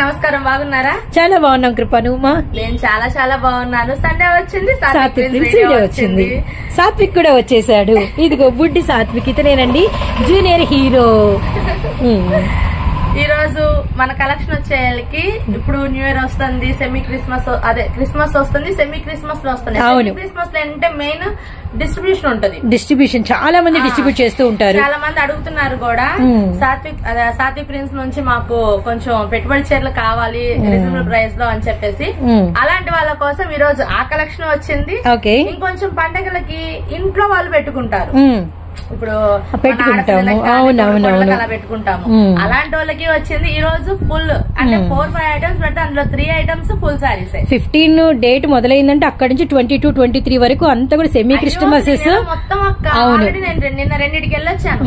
నమస్కారం, బాగున్నారా? చాలా బాగున్నాం కృప, నువ్వు? నేను చాలా చాలా బాగున్నాను. సండే వచ్చింది, వచ్చింది, సాత్విక్ కూడా వచ్చేసాడు. ఇదిగో బుడ్డి సాత్విక్, ఇతనేనండి జూనియర్ హీరో. ఈ రోజు మన కలెక్షన్ వచ్చేయాలకి ఇప్పుడు న్యూ ఇయర్ వస్తుంది, సెమీ క్రిస్మస్, అదే క్రిస్మస్ వస్తుంది, సెమీ క్రిస్మస్ లో వస్తుంది. క్రిస్మస్ లో ఏంటంటే మెయిన్ డిస్ట్రిబ్యూషన్ ఉంటది. డిస్ట్రిబ్యూషన్ చాలా మంది డిస్ట్రిబ్యూట్ చేస్తూ ఉంటారు. చాలా మంది అడుగుతున్నారు కూడా, సాత్విక్ ప్రిన్స్ నుంచి మాకు కొంచెం పెట్టుబడి చీరలు కావాలి రీజనబుల్ ప్రైస్ లో అని చెప్పేసి, అలాంటి వాళ్ళ కోసం ఈ రోజు ఆ కలెక్షన్ వచ్చింది. ఇంకొంచెం పండగలకి ఇంట్లో వాళ్ళు పెట్టుకుంటారు, ఇప్పుడు పెట్టుకుంటాము, అలా పెట్టుకుంటాము, అలాంటి వాళ్ళకి వచ్చింది ఈ రోజు ఫుల్. అంటే 4-5 ఐటమ్స్ పెడితే అందులో 3 ఐటమ్స్ ఫుల్ సారీస్. 15 డేట్ మొదలైందంటే అక్కడ నుంచి 22-23 వరకు అంతా కూడా సెమీ క్రిస్టమస్ మొత్తం. నేను నిన్న 2కి వెళ్ళొచ్చాను,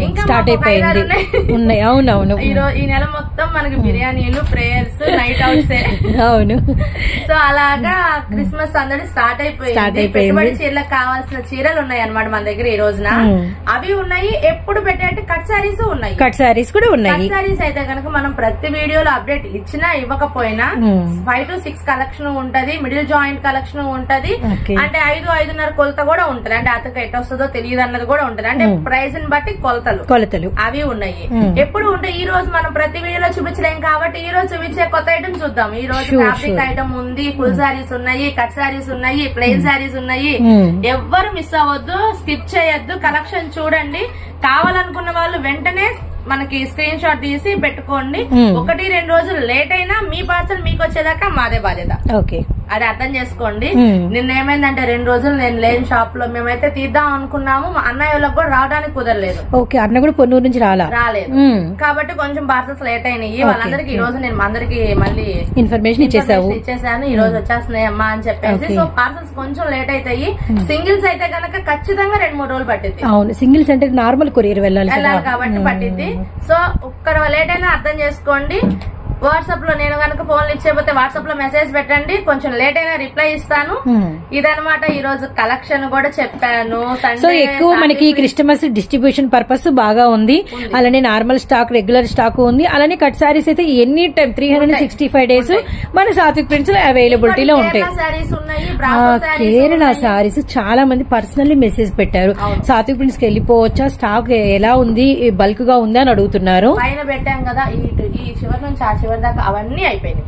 ఇంకా స్టార్ట్ అయిపోయింది. ఉన్నాయి, అవునవును. ఈ నెల మొత్తం మనకి బిర్యానీలు, ప్రేయర్స్, నైట్ అవుట్స్. అవును. సో అలాగా క్రిస్మస్ అందరూ స్టార్ట్ అయిపోయింది. పెట్టుబడి చీరలకు కావాల్సిన చీరలు ఉన్నాయి అన్నమాట మన దగ్గర ఈ రోజున. అవి ఉన్నాయి, ఎప్పుడు పెట్టేట్టు కట్ సారీస్ ఉన్నాయి. కట్ సారీస్ కూడా ఉన్నాయి. కట్ సారీస్ అయితే కనుక మనం ప్రతి వీడియోలో అప్డేట్ ఇచ్చినా ఇవ్వకపోయినా 5 to 6 కలెక్షన్ ఉంటది, మిడిల్ జాయింట్ కలెక్షన్ ఉంటది, అంటే 5-5.5 కొలత కూడా ఉంటది. అంటే అతకు ఎట్ వస్తుందో తెలియదు అన్నది కూడా ఉంటది. అంటే ప్రైస్ ని బట్టి కొలతలు అవి ఉన్నాయి, ఎప్పుడు ఉంటాయి. ఈ రోజు మనం ప్రతి వీడియోలో చూపించలేం కాబట్టి ఈ రోజు చూపించే కొత్త ఐటమ్ చూద్దాం. ఈ రోజు ఫ్యాబ్రిక్ ఐటమ్ ఉంది, ఫుల్ సారీస్ ఉన్నాయి, కట్ సారీస్ ఉన్నాయి, ప్లెయిన్ సారీస్ ఉన్నాయి. ఎవ్వరు మిస్ అవ్వద్దు, స్కిప్ చేయొద్దు. కలెక్షన్ చూడండి, కావాలనుకున్న వాళ్ళు వెంటనే మనకి స్క్రీన్ షాట్ తీసి పెట్టుకోండి. 1-2 రోజులు లేట్ అయినా మీ పార్సల్ మీకు వచ్చేదాకా మాదే బాధ్యత. ఓకే, అది అర్థం చేసుకోండి. నిన్న ఏమైందంటే 2 రోజులు నేను లేని షాప్ లో మేమైతే తీద్దాం అనుకున్నాము, అన్నయ్య వాళ్ళకి కూడా రావడానికి కుదరలేదు. ఓకే, అన్న కూడా పొన్నూరు నుంచి రాలేదు కాబట్టి కొంచెం పార్సల్స్ లేట్ అయినాయి. వాళ్ళందరికి ఈ రోజు నేను అందరికి మళ్ళీ ఇన్ఫర్మేషన్ ఇచ్చేసాను, ఈ రోజు వచ్చేస్తున్నాయి అమ్మా అని చెప్పేసి. సో పార్సల్స్ కొంచెం లేట్ అవుతాయి. సింగిల్స్ అయితే కనుక ఖచ్చితంగా 2-3 రోజులు పట్టింది. అవును, సింగిల్స్ అంటే నార్మల్ కొరియర్ వెళ్ళాలి కాబట్టి పట్టింది. సో ఒక్క లేట్ అయినా అర్థం చేసుకోండి. వాట్సాప్ లో నేను కనుక ఫోన్లు ఇచ్చేపోతే వాట్సాప్ లో మెసేజ్ పెట్టండి, కొంచెం లేట్ అయినా రిప్లై ఇస్తాను. ఇదనమాట ఈ రోజు కలెక్షన్ కూడా చెప్పాను. సో ఎక్కువ మనకి క్రిస్టమస్ డిస్ట్రిబ్యూషన్ పర్పస్ బాగా ఉంది, అలానే నార్మల్ స్టాక్, రెగ్యులర్ స్టాక్ ఉంది, అలానే కట్ సారీస్ అయితే ఎనీ టైం 365 days మన సాత్విక్ ప్రింట్స్ అవైలబిలిటీలో ఉంటాయి. కేరళ సారీస్ చాలా మంది పర్సనల్లీ మెసేజ్ పెట్టారు, సాత్విక్ ప్రింట్స్ కి వెళ్ళిపోవచ్చా, స్టాక్ ఎలా ఉంది, బల్క్ గా ఉంది అని అడుగుతున్నారు. పైన పెట్టాం కదా ఈ చివరి నుంచి ఆ చివరి దాకా అవన్నీ అయిపోయినాయి.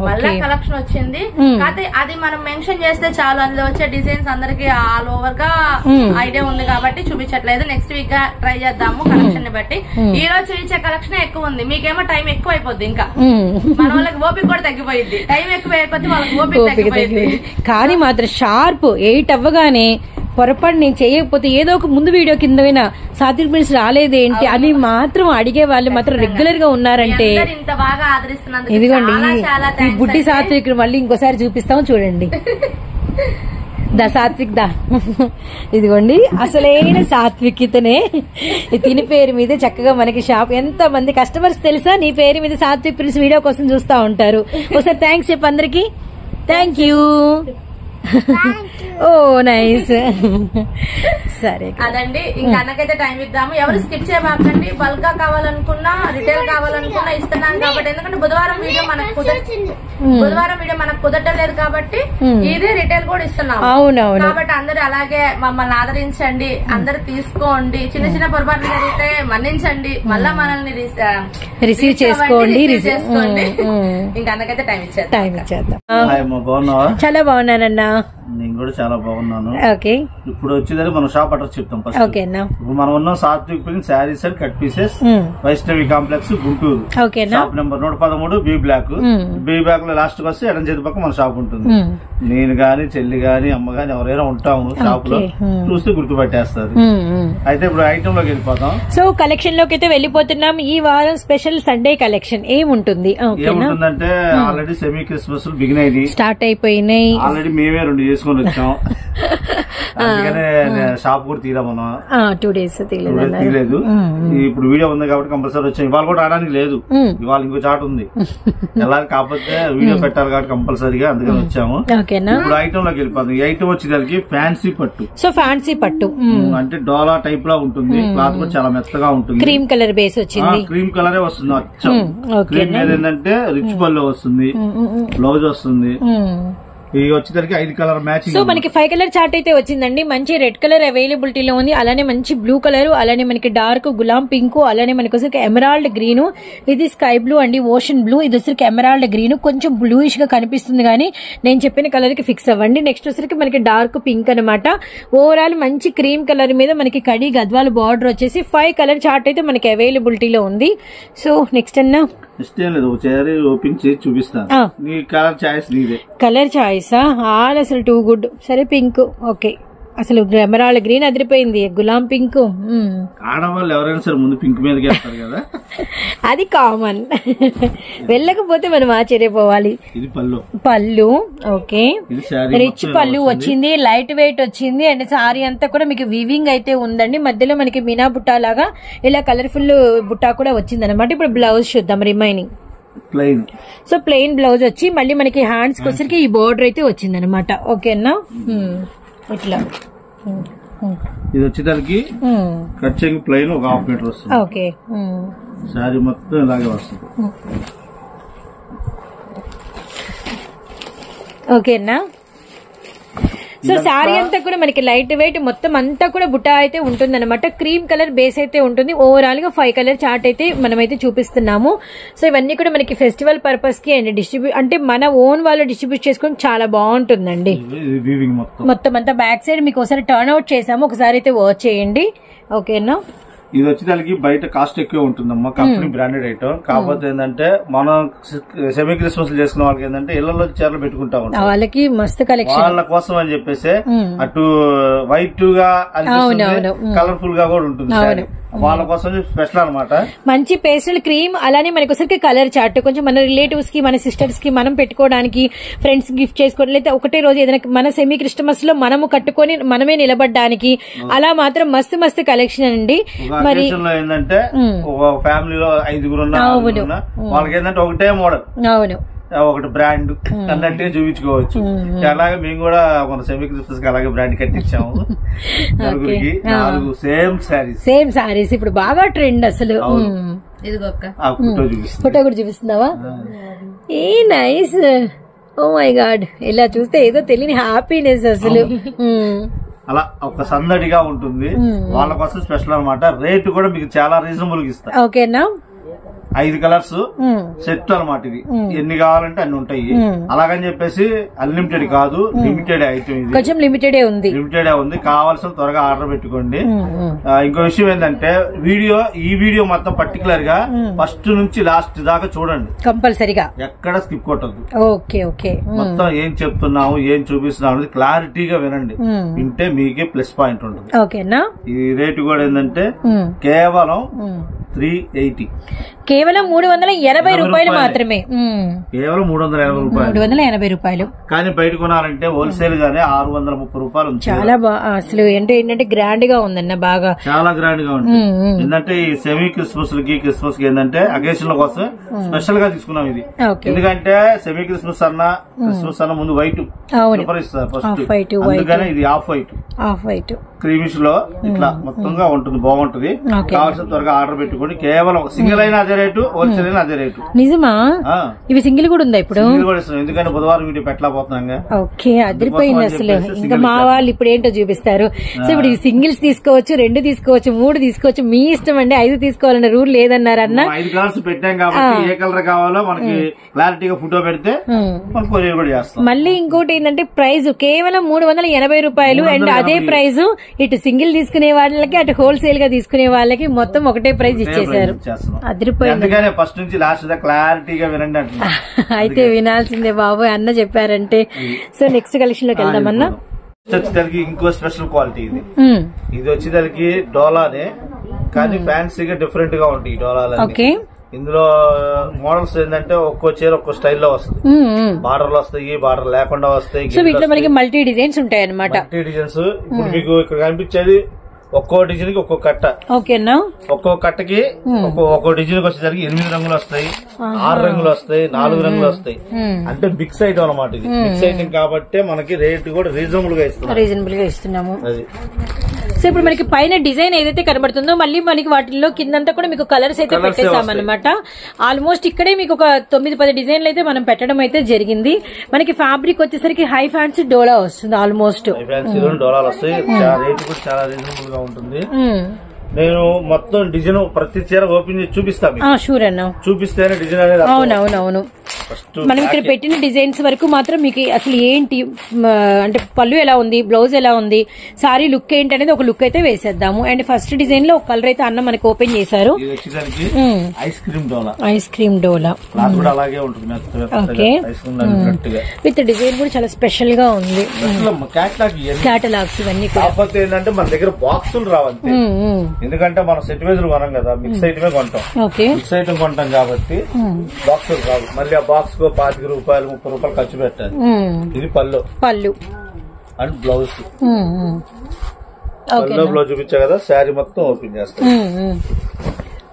మళ్ళా కలెక్షన్ వచ్చింది, కాకపోతే అది మనం మెన్షన్ చేస్తే చాలు, అందులో వచ్చే డిజైన్స్ అందరికి ఆల్ ఓవర్ గా ఐడియా ఉంది కాబట్టి చూపించట్లేదు. నెక్స్ట్ వీక్ గా ట్రై చేద్దాము కలెక్షన్ ని బట్టి. ఈ రోజు చూపించే కలెక్షన్ ఎక్కువ ఉంది, మీకేమో టైం ఎక్కువ అయిపోద్ది, ఇంకా మన వాళ్ళకి ఓపిక కూడా తగ్గిపోయింది. టైం ఎక్కువ అయిపోతే వాళ్ళకి ఓపిక తగ్గిపోయింది. కానీ మాత్రం షార్ప్ 8 అవ్వగానే పొరపాటు నేను చేయకపోతే ఏదో ఒక ముందు వీడియో కింద సాత్విక్ ప్రింట్స్ రాలేదేంటి అని మాత్రం అడిగే వాళ్ళు మాత్రం రెగ్యులర్ గా ఉన్నారంటే ఇదిగోండి ఈ బుడ్డి సాత్విక్ మళ్ళీ ఇంకోసారి చూపిస్తాము చూడండి. సాత్విక్ ఇదిగోండి అసలైన సాత్విక్ ఇతనే, తిని పేరు మీద చక్కగా మనకి షాప్. ఎంత మంది కస్టమర్స్ తెలుసా నీ పేరు మీద సాత్విక్ ప్రింట్స్ వీడియో కోసం చూస్తా ఉంటారు. ఒకసారి థ్యాంక్స్ చెప్పు అందరికి. Thank you. Oh nice. సరే అదండి, ఇంకా అన్నకైతే టైం ఇద్దాము. ఎవరు స్కిప్ చేయబాకండి. బల్క్ గా కావాలనుకున్నా, రిటైల్ కావాలనుకున్నా ఇస్తున్నాను కాబట్టి. ఎందుకంటే బుధవారం వీడియో మనకు కుదరలేదు కాబట్టి ఇది రిటైల్ కూడా ఇస్తున్నాం. అవునవును, కాబట్టి అందరూ అలాగే మమ్మల్ని ఆదరించండి, అందరు తీసుకోండి. చిన్న చిన్న పొరపాట్లు జరిగితే మన్నించండి, మళ్ళా మనల్ని రిసీవ్ చేసుకోండి. ఇంకా అన్నకైతే టైం ఇచ్చేద్దాం. చాలా బాగున్నానన్నా. నేను కూడా చాలా బాగున్నాను. ఓకే, ఇప్పుడు వచ్చేదని మనం షాప్ అడ్రస్ చెప్తాం. ఓకే అన్న, ఇప్పుడు మనం ఉన్నాం Satvik print saris and cut pieces, Vaishnavi complex, Guntur. Shop number 113 B block. B block లో లాస్ట్ వస్తే ఎడం చేతి పక్క మన షాప్ ఉంటుంది. నేను గాని, చెల్లి గాని, అమ్మ గాని ఎవరైనా ఉంటాము షాప్ లో, చూస్తే గుర్తుపట్టేస్తారు. అయితే ఇప్పుడు ఐటమ్ లోకి వెళ్ళిపోతాం. సో కలెక్షన్ లోకి అయితే వెళ్ళిపోతున్నాం. ఈ వారం స్పెషల్ సండే కలెక్షన్ ఏముంటుంది? ఏముంటుందంటే ఆల్రెడీ సెమీ క్రిస్మస్ బిగిన్ అయింది, స్టార్ట్ అయిపోయినాయి. ఆల్రెడీ మేమే 2 వేసుకొని వచ్చాం. అందుకనే షాప్ కూడా తీరా మనం 2 days తీయలేదు. ఇప్పుడు వీడియో ఉంది కాబట్టి కంపల్సరీ వచ్చాం. ఇవాళ కూడా రావడానికి లేదు, ఇవాళ ఇంకో చాట్ ఉంది వెళ్ళాలి, కాకపోతే వీడియో పెట్టాలి కాబట్టి కంపల్సరీగా అందుకని వచ్చాము. ఇప్పుడు ఐటమ్ లోకి వెళ్ళిపోతాం. ఈ ఐటమ్ వచ్చేసరికి ఫ్యాన్సీ పట్టు. సో ఫ్యాన్సీ పట్టు అంటే డోలా టైప్ లో ఉంటుంది, క్లాత్ కూడా చాలా మెత్తగా ఉంటుంది. క్రీమ్ కలర్ బేస్ వచ్చింది, క్రీమ్ కలరే వస్తుంది అచ్చం. క్రీమ్ మీద ఏంటంటే రిచ్ పళ్ళు వస్తుంది, బ్లౌజ్ వస్తుంది. ఇది వచ్చేసరికి 5 కలర్ మ్యాచింగ్. సో మనకి 5 కలర్ చార్ట్ అయితే వచ్చిందండి. మంచి రెడ్ కలర్ అవైలబిలిటీలో ఉంది, అలానే మంచి బ్లూ కలర్, అలానే మనకి డార్క్ గులాం పింక్, అలానే మనకి వచ్చరికి ఎమరాల్డ్ గ్రీన్, ఇది స్కై బ్లూ అండి, ఓషన్ బ్లూ, ఇది వచ్చరికి ఎమరాల్డ్ గ్రీన్, కొంచెం బ్లూయిష్ గా కనిపిస్తుంది కానీ నేను చెప్పిన కలర్ కి ఫిక్స్ అవ్వండి. నెక్స్ట్ వచ్చరికి మనకి డార్క్ పింక్ అనమాట. ఓవరాల్ మంచి క్రీమ్ కలర్ మీద మనకి కడి గద్వాల బార్డర్ వచ్చేసి 5 కలర్ చార్ట్ అయితే మనకి అవైలబిలిటీలో ఉంది. సో నెక్స్ట్ అన్నా ఇష్టం లేదు, ఒకసారి ఓపెన్ చేసి చూపిస్తాను. నీ కలర్ చాయిస్ నీదే. కలర్ చాయిసా? ఆల్ అసలు టూ గుడ్. సరే పింక్ ఓకే. అసలు ఎమరాల్డ్ గ్రీన్ అదిరిపోయింది, గులాం పింక్. ఆడవాళ్ళు ఎవరైనా సరే ముందు పింక్ మీదకి వెళ్తారు కదా, అది కామన్. వెళ్ళకపోతే మనం ఆశ్చర్యపోవాలి. ఇది పళ్ళు. పళ్ళు ఓకే, రిచ్ పళ్ళు వచ్చింది, లైట్ వెయిట్ వచ్చింది. అండ్ సారీ అంతా కూడా మీకు వీవింగ్ అయితే ఉందండి. మధ్యలో మనకి మీనా బుట్టా లాగా ఇలా కలర్ఫుల్ బుట్టా కూడా వచ్చింది అనమాట. ఇప్పుడు బ్లౌజ్ చూద్దాం remaining. Plain. So plain blouse వచ్చి మళ్ళీ మనకి హ్యాండ్స్ కి వచ్చరికి ఈ బోర్డర్ అయితే వచ్చింది అనమాట. ఓకేనా, ఇట్లా. ఇది వచ్చేసరికి కచ్చింగ్ ప్లెయిన్ ఒక 1/2 మీటర్ వస్తుంది. ఓకే, సారీ మొత్తం ఇలాగే వస్తుంది. ఓకేనా. సో శారీ అంతా కూడా మనకి లైట్ వెయిట్ మొత్తం అంతా కూడా బుట్టా అయితే ఉంటుంది అనమాట. క్రీమ్ కలర్ బేస్ అయితే ఉంటుంది. ఓవరాల్ గా 5 కలర్ చార్ట్ అయితే మనమైతే చూపిస్తున్నాము. సో ఇవన్నీ కూడా మనకి ఫెస్టివల్ పర్పస్ కి అండ్ డిస్ట్రిబ్యూట్ అంటే మన ఓన్ వాళ్ళు డిస్ట్రిబ్యూట్ చేసుకుని చాలా బాగుంటుందండి. మొత్తం అంతా బ్యాక్ సైడ్ మీకు ఒకసారి టర్న్ అవుట్ చేసాము, ఒకసారి అయితే వాచ్ చేయండి. ఓకేనా. ఇది వచ్చేదానికి బయట కాస్ట్ ఎక్కువ ఉంటుందమ్మా, కంపెనీ బ్రాండెడ్ ఐటమ్. కాకపోతే ఏంటంటే మనం సెమీ క్రిస్మస్ చేసుకున్న వాళ్ళకి ఏంటంటే ఇళ్లలో చీరలు పెట్టుకుంటా ఉంటాం, వాళ్ళకి మస్తు కలెక్షన్, వాళ్ళ కోసం అని చెప్పేసి అటు వైట్ గా కలర్ఫుల్ గా కూడా ఉంటుంది, వాళ్ళ కోసం స్పెషల్ అనమాట. మంచి పేస్టల్ క్రీమ్, అలానే మనకి ఒకసారి కలర్ చార్ట్ కొంచెం మన రిలేటివ్స్ కి మన సిస్టర్స్ కి మనం పెట్టుకోవడానికి, ఫ్రెండ్స్ గిఫ్ట్ చేసుకోవడం, లేదా ఒకటే రోజు ఏదైనా మన సెమీ క్రిస్టమస్ లో మనము కట్టుకొని మనమే నిలబడడానికి, అలా మాత్రం మస్తు మస్తు కలెక్షన్ అండి. మరి ఏంటంటే ఒక ఫ్యామిలీలో 5 ఉన్నా వాళ్ళకి ఏంటంటే ఒకటే మోడల్, అవును, ఒకటి బ్రాండ్ అన్నట్టుగా చూపించుకోవచ్చు. అలాగే మేము కూడా మన సెమీ క్రిస్మస్ కి అలాగే బ్రాండ్ కట్టించాము. నలుగురికి 4 సేమ్ సారీస్ ఇప్పుడు బాగా ట్రెండ్ అసలు. ఫోటో కూడా చూపిస్తున్నావా? ఏ నైస్, ఓ మై గాడ్. ఇలా చూస్తే ఏదో తెలియని హ్యాపీనెస్ అసలు. అలా ఒక సందడిగా ఉంటుంది, వాళ్ళ కోసం స్పెషల్ అనమాట. రేటు కూడా మీకు చాలా రీజనబుల్ గా ఇస్తారు. ఓకేనా. 5 కలర్స్ సెట్ అనమాట. ఇది ఎన్ని కావాలంటే అన్ని ఉంటాయి. అలాగని చెప్పేసి అన్లిమిటెడ్ కాదు, లిమిటెడ్ ఐటమ్. ఇది కొంచెం లిమిటెడ్ ఉంది. కావాల్సిన త్వరగా ఆర్డర్ పెట్టుకోండి. ఇంకో విషయం ఏంటంటే ఈ వీడియో మొత్తం పర్టికులర్ గా ఫస్ట్ నుంచి లాస్ట్ దాకా చూడండి కంపల్సరీగా, ఎక్కడ స్కిప్ కొట్టద్దు. Okay okay. మొత్తం ఏం చెప్తున్నాము ఏం చూపిస్తున్నాము అనేది క్లారిటీగా వినండి, వింటే మీకే ప్లస్ పాయింట్ ఉంటుంది. ఓకేనా. ఈ రేటు కూడా ఏంటంటే కేవలం 380, కేవలం 380 రూపాయలు మాత్రమే. కేవలం 380 రూపాయలు. కానీ బయట కొనాలంటే హోల్సేల్ గానే 630 రూపాయలు. చాలా అసలు ఏంటంటే గ్రాండ్ గా ఉందన్న, బాగా చాలా గ్రాండ్ గా ఉంటుంది. ఏంటంటే ఈ సెమీ క్రిస్మస్ కి ఏంటంటే అకేషన్ కోసం స్పెషల్ గా తీసుకున్నాం ఇది. ఎందుకంటే సెమీ క్రిస్మస్ అన్న ముందు వైట్ ఇస్తారు ఫస్ట్, అందుకనే ఇది ఆఫ్ వైట్ క్రీమిష్ లో ఇట్లా మొత్తంగా ఉంటుంది, బాగుంటుంది. కావాల్సిన త్వరగా ఆర్డర్ పెట్టుకోండి. కేవలం సింగిల్ అయినా అదే రేటు, హోల్సేల్ అయినా అదే రేటు. నిజమా? ఇవి సింగిల్ కూడా ఉందా ఇప్పుడు? ఎందుకంటే బుధవారం వీడియో పెట్టలేకపోతున్నాం. ఓకే, అదిరిపోయింది అసలు. ఇంకా మా వాళ్ళు ఇప్పుడు ఏంటో చూపిస్తారు. సో ఇప్పుడు సింగిల్స్ తీసుకోవచ్చు, 2 తీసుకోవచ్చు, 3 తీసుకోవచ్చు, మీ ఇష్టం అండి. 5 తీసుకోవాలన్న రూల్ లేదన్నారు అన్న. 5 కలర్స్ పెట్టాం కాబట్టి ఏ కలర్ కావాలో మనకి క్లారిటీగా ఫోటో పెడితే మనం కొరియర్ కూడా చేస్తాం. మళ్ళీ ఇంకోటి ఏంటంటే ప్రైస్ కేవలం 380 రూపాయలు. అండ్ అదే ప్రైస్ ఇటు సింగిల్ తీసుకునే వాళ్ళకి అటు హోల్సేల్ గా తీసుకునే వాళ్ళకి మొత్తం ఒకటే ప్రైస్ ఇచ్చేసారు. అదిరిపోయింది. ఫస్ట్ నుంచి లాస్ట్ దాకా క్లారిటీగా వినండి అంటే. అయితే వినాల్సిందే బాబు, అన్న చెప్పారంటే. సో నెక్స్ట్ కలెక్షన్ లోకి వెళ్దామన్నా. వచ్చేసరికి ఇంకో స్పెషల్ క్వాలిటీ ఇది వచ్చేసరికి డోలానే, కానీ ఫ్యాన్సీగా డిఫరెంట్ గా ఉంటాయి ఈ డోలాలు. ఇందులో మోడల్స్ ఏంటంటే ఒక్కో చీర ఒక్కో స్టైల్లో వస్తుంది. బార్డర్లు వస్తాయి, బార్డర్ లేకుండా వస్తాయి. సో వీటిలో మనకి మల్టీ డిజైన్స్ ఉంటాయి అనమాట. Multi designs. ఇప్పుడు మీకు ఇక్కడ కనిపించేది ఒక్కో డిజైన్ కి ఒక్కో కట్ట. ఓకేనా? ఒక్కో కట్టకి ఒక్కో డిజైన్ కి వచ్చేసరికి 8 రంగులు వస్తాయి, 6 రంగులు వస్తాయి, 4 రంగులు వస్తాయి. అంటే మిక్స్ ఐటమ్ అనమాట. ఇది మిక్స్ ఐటమ్ కాబట్టి మనకి రేట్ కూడా రీజనబుల్ గా ఇస్తున్నాము. అది సో ఇప్పుడు మనకి పైన డిజైన్ ఏదైతే కనబడుతుందో మళ్ళీ మనకి వాటిల్లో కిందంతా కూడా మీకు కలర్స్ అయితే పెట్టేసాం అనమాట. ఆల్మోస్ట్ ఇక్కడే మీకు ఒక 9-10 డిజైన్లు అయితే మనం పెట్టడం అయితే జరిగింది. మనకి ఫ్యాబ్రిక్ వచ్చేసరికి హై ఫ్యాన్సీ డోలా వస్తుంది. ఆల్మోస్ట్ డోలాలు వస్తాయి. రేట్ కూడా చాలా రీజనబుల్ గా ఉంటుంది. నేను మొత్తం డిజైన్ ప్రతి చీర ఓపెన్ చేసి చూపిస్తాను. షూర్ అన్న, చూపిస్తేనే డిజైన్ అనేది. అవునవునవును. మనం ఇక్కడ పెట్టిన డిజైన్స్ వరకు మాత్రం మీకు అసలు ఏంటి అంటే పళ్ళు ఎలా ఉంది, బ్లౌజ్ ఎలా ఉంది, సారీ లుక్ ఏంటి అనేది ఒక లుక్ అయితే వేసేద్దాము. అండ్ ఫస్ట్ డిజైన్ లో ఒక కలర్ అయితే అన్న మనకి ఓపెన్ చేశారు. ఐస్ క్రీమ్ డోలా. ఐస్ క్రీమ్ డోలా అలాగే ఉంటుంది. ఓకే, విత్ డిజైన్ కూడా చాలా స్పెషల్ గా ఉంది. క్యాటలాగ్స్ ఇవన్నీ కాకపోతే ఏంటంటే మన దగ్గర బాక్సులు రావాలి. ఎందుకంటే మనం సెట్ వైజ్ కొనం కదా, మిక్స్ ఐటమే కొంటాం. మిక్స్ ఐటమ్ కొంటాం కాబట్టి బాక్సులు రావు. మళ్ళీ ఆ బాక్స్ కు 25 రూపాయలు 30 రూపాయలు ఖర్చు పెట్టాలి. ఇది పళ్ళు అండ్ బ్లౌజ్. పళ్ళు బ్లౌజ్ చూపించా కదా. శారీ మొత్తం ఓపెన్ చేస్తాం.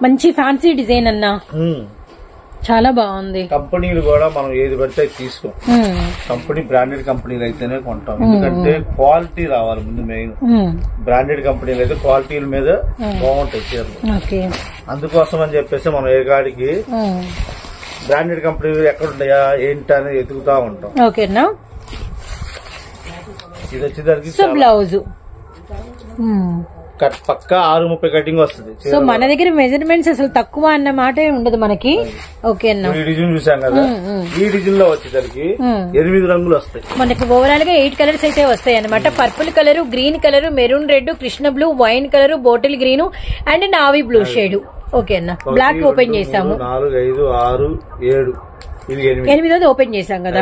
మంచి ఫ్యాన్సీ డిజైన్ అన్నా, చాలా బాగుంది. కంపెనీలు కూడా మనం ఏది పడితే తీసుకోం. కంపెనీ బ్రాండెడ్ కంపెనీలు అయితేనే కొంటాం. ఎందుకంటే క్వాలిటీ రావాలి ముందు మెయిన్. బ్రాండెడ్ కంపెనీలు అయితే క్వాలిటీల మీద బాగుంటాయి చీరలు. అందుకోసం అని చెప్పేసి మనం ఏ గాడికి బ్రాండెడ్ కంపెనీలు ఎక్కడున్నాయా ఏంటి అనేది ఎదుగుతా ఉంటాం. ఓకేనా? ఇది వచ్చేసరికి బ్లౌజ్ పక్కా 6:30 కటింగ్ వస్తుంది. సో మన దగ్గర మెజర్మెంట్స్ అసలు తక్కువ అన్న మాట ఉండదు మనకి. ఓకే అన్న, ఈ డిజైన్ చూసాం కదా. ఈ డిజైన్ లో వచ్చేసరికి 8 రంగులు వస్తాయి. మనకి ఓవరాల్ గా 8 కలర్స్ అయితే వస్తాయి అనమాట. Purple colour, green colour, maroon red, Krishna blue, wine colour, bottle green and navy blue shade. Okay అన్న, బ్లాక్ ఓపెన్ చేసాము. 4, 5, 6, 7 ఇది 8 ఓపెన్ చేసాం కదా.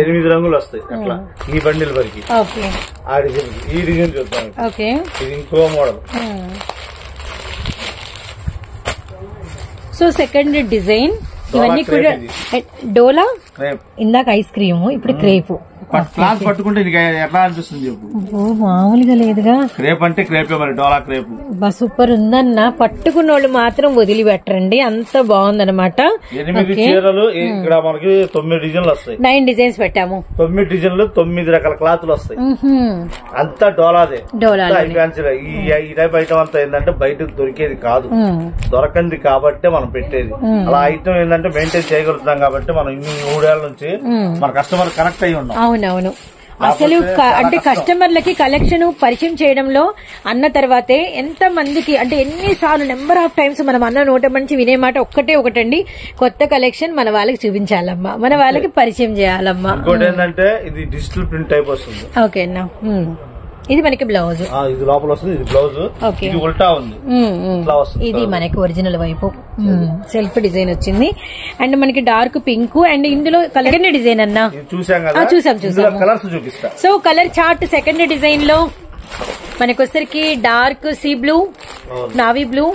8 రంగులు వస్తాయి అట్లా ఈ బండిల్ వరకు. ఓకే, ఆ డిజైన్ ఈ డిజైన్ చూద్దాం. ఓకే, ఇది ఇంకో మోడల్. సో సెకండ్ డిజైన్ ఇవన్నీ కూడా డోలా. ఇందాక ఐస్ క్రీమ్, ఇప్పుడు క్రేప్. క్లాస్ పట్టుకుంటే ఎట్లా అనిపిస్తుంది చెప్పు. మామూలుగా లేదుగా. క్రేప్ అంటే క్రేపే మరి, డోలా క్రేప్. సూపర్ ఉందన్న. పట్టుకున్న వాళ్ళు మాత్రం వదిలిపెట్టరండి, అంత బాగుందన్నమాట. 8 చీరలు. ఇక్కడ మనకి 9 డిజైన్లు వస్తాయి. 9 డిజైన్స్ పెట్టాము. 9 డిజైన్లు 9 రకాల క్లాతులు వస్తాయి. అంతా డోలాదే. ఈ టైప్ ఐటమ్ అంతా ఏంటంటే బయట దొరికేది కాదు, దొరకంది కాబట్టి మనం పెట్టేది. అలా ఐటమ్ ఏంటంటే మెయింటైన్ చేయగలుగుతాం కాబట్టి మనం ఇన్ని 3 ఏళ్ల నుంచి మన కస్టమర్ కనెక్ట్ అయ్యి ఉన్నాం. అవునవును. అసలు అంటే కస్టమర్లకి కలెక్షన్ పరిచయం చేయడంలో అన్న తర్వాతే ఎంత మందికి అంటే ఎన్నిసార్లు నెంబర్ ఆఫ్ టైమ్స్ మనం అన్న నోట మంచి వినే మాట ఒకటండి, కొత్త కలెక్షన్ మన వాళ్ళకి చూపించాలమ్మా, మన వాళ్ళకి పరిచయం చేయాలమ్మా. ఇంకోటి ఏంటంటే ఇది డిజిటల్ ప్రింట్ టైప్ వస్తుంది. ఓకే అన్న, ఇది మనకి బ్లౌజ్. ఇది లోపల వస్తుంది, ఇది బ్లౌజ్. ఇది ఉల్టా ఉంది. ఇది మనకి ఒరిజినల్ వైపు సెల్ఫ్ డిజైన్ వచ్చింది. అండ్ మనకి డార్క్ పింక్ అండ్ ఇందులో కలర్ డిజైన్ అన్న చూసాం. కలర్స్ చూపిస్తా. So colour chart second design లో మనకి వచ్చరికి dark sea blue, navy blue,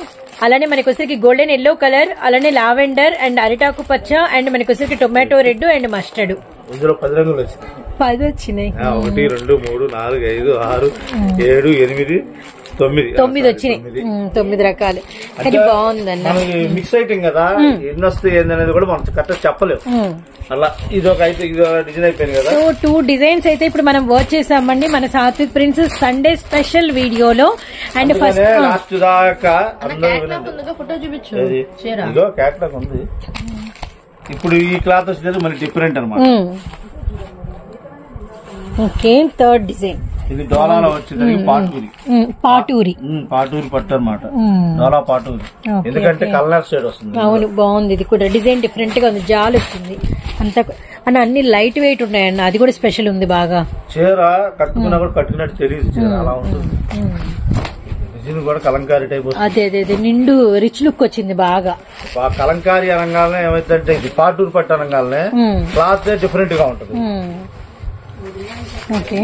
అలానే మనకి వచ్చరికి గోల్డెన్ ఎల్లో కలర్, అలానే లావెండర్ అండ్ అరిటాకు పచ్చ అండ్ మనకి వచ్చరికి టొమాటో రెడ్ అండ్ మస్టర్డ్. ఇందులో 10 రంగులు వచ్చినాయి. 10 వచ్చినాయి. 1, 2, 3, 4, 5, 6, 7, 8, 9 వచ్చినాయి. 9 రకాలు. కానీ బాగుందన్న. మిక్స్ ఐటమ్ కదా, ఎన్ని వస్తాయి ఏందనేది కూడా మనం కరెక్ట్ చెప్పలేము. అలా ఇదొక డిజైన్ అయిపోయింది కదా. సో 2 డిజైన్స్ అయితే ఇప్పుడు మనం వర్క్ చేసామండి మన సాత్విక్ ప్రిన్స్ సండే స్పెషల్ వీడియోలో. అండ్ ఫస్ట్ లాస్ట్ దాకా ఫోటో చూపించు. ఇదో క్యాట్లాగ్ ఉంది. ఇప్పుడు ఈ క్లాత్ వచ్చేది మళ్ళీ డిఫరెంట్ అనమాట. ఓకే, థర్డ్ డిజైన్ ఇది డోలాలో వచ్చేది పాటూరి పట్టు అనమాట. డోలా పాటూరి, ఎందుకంటే కలర్ షేడ్ వస్తుంది. అవును, బాగుంది. ఇది కూడా డిజైన్ డిఫరెంట్ గా ఉంది, జాల్ వచ్చింది అంత అన్న. అన్ని లైట్ వెయిట్ ఉన్నాయన్న, అది కూడా స్పెషల్ ఉంది బాగా. చీర కట్టుకున్నా కూడా కట్టుకున్నట్టు తెలియదు, చీర అలా ఉంటుంది. డిజైన్ కూడా కలంకారీ టైప్ వస్తుంది. అదే నిండు రిచ్ లుక్ వచ్చింది బాగా. కలంకారీ అనగానే ఏమైందంటే ఇది పాటూరి పట్టు అనగానే క్లాత్ డిఫరెంట్ గా ఉంటుంది. Okay,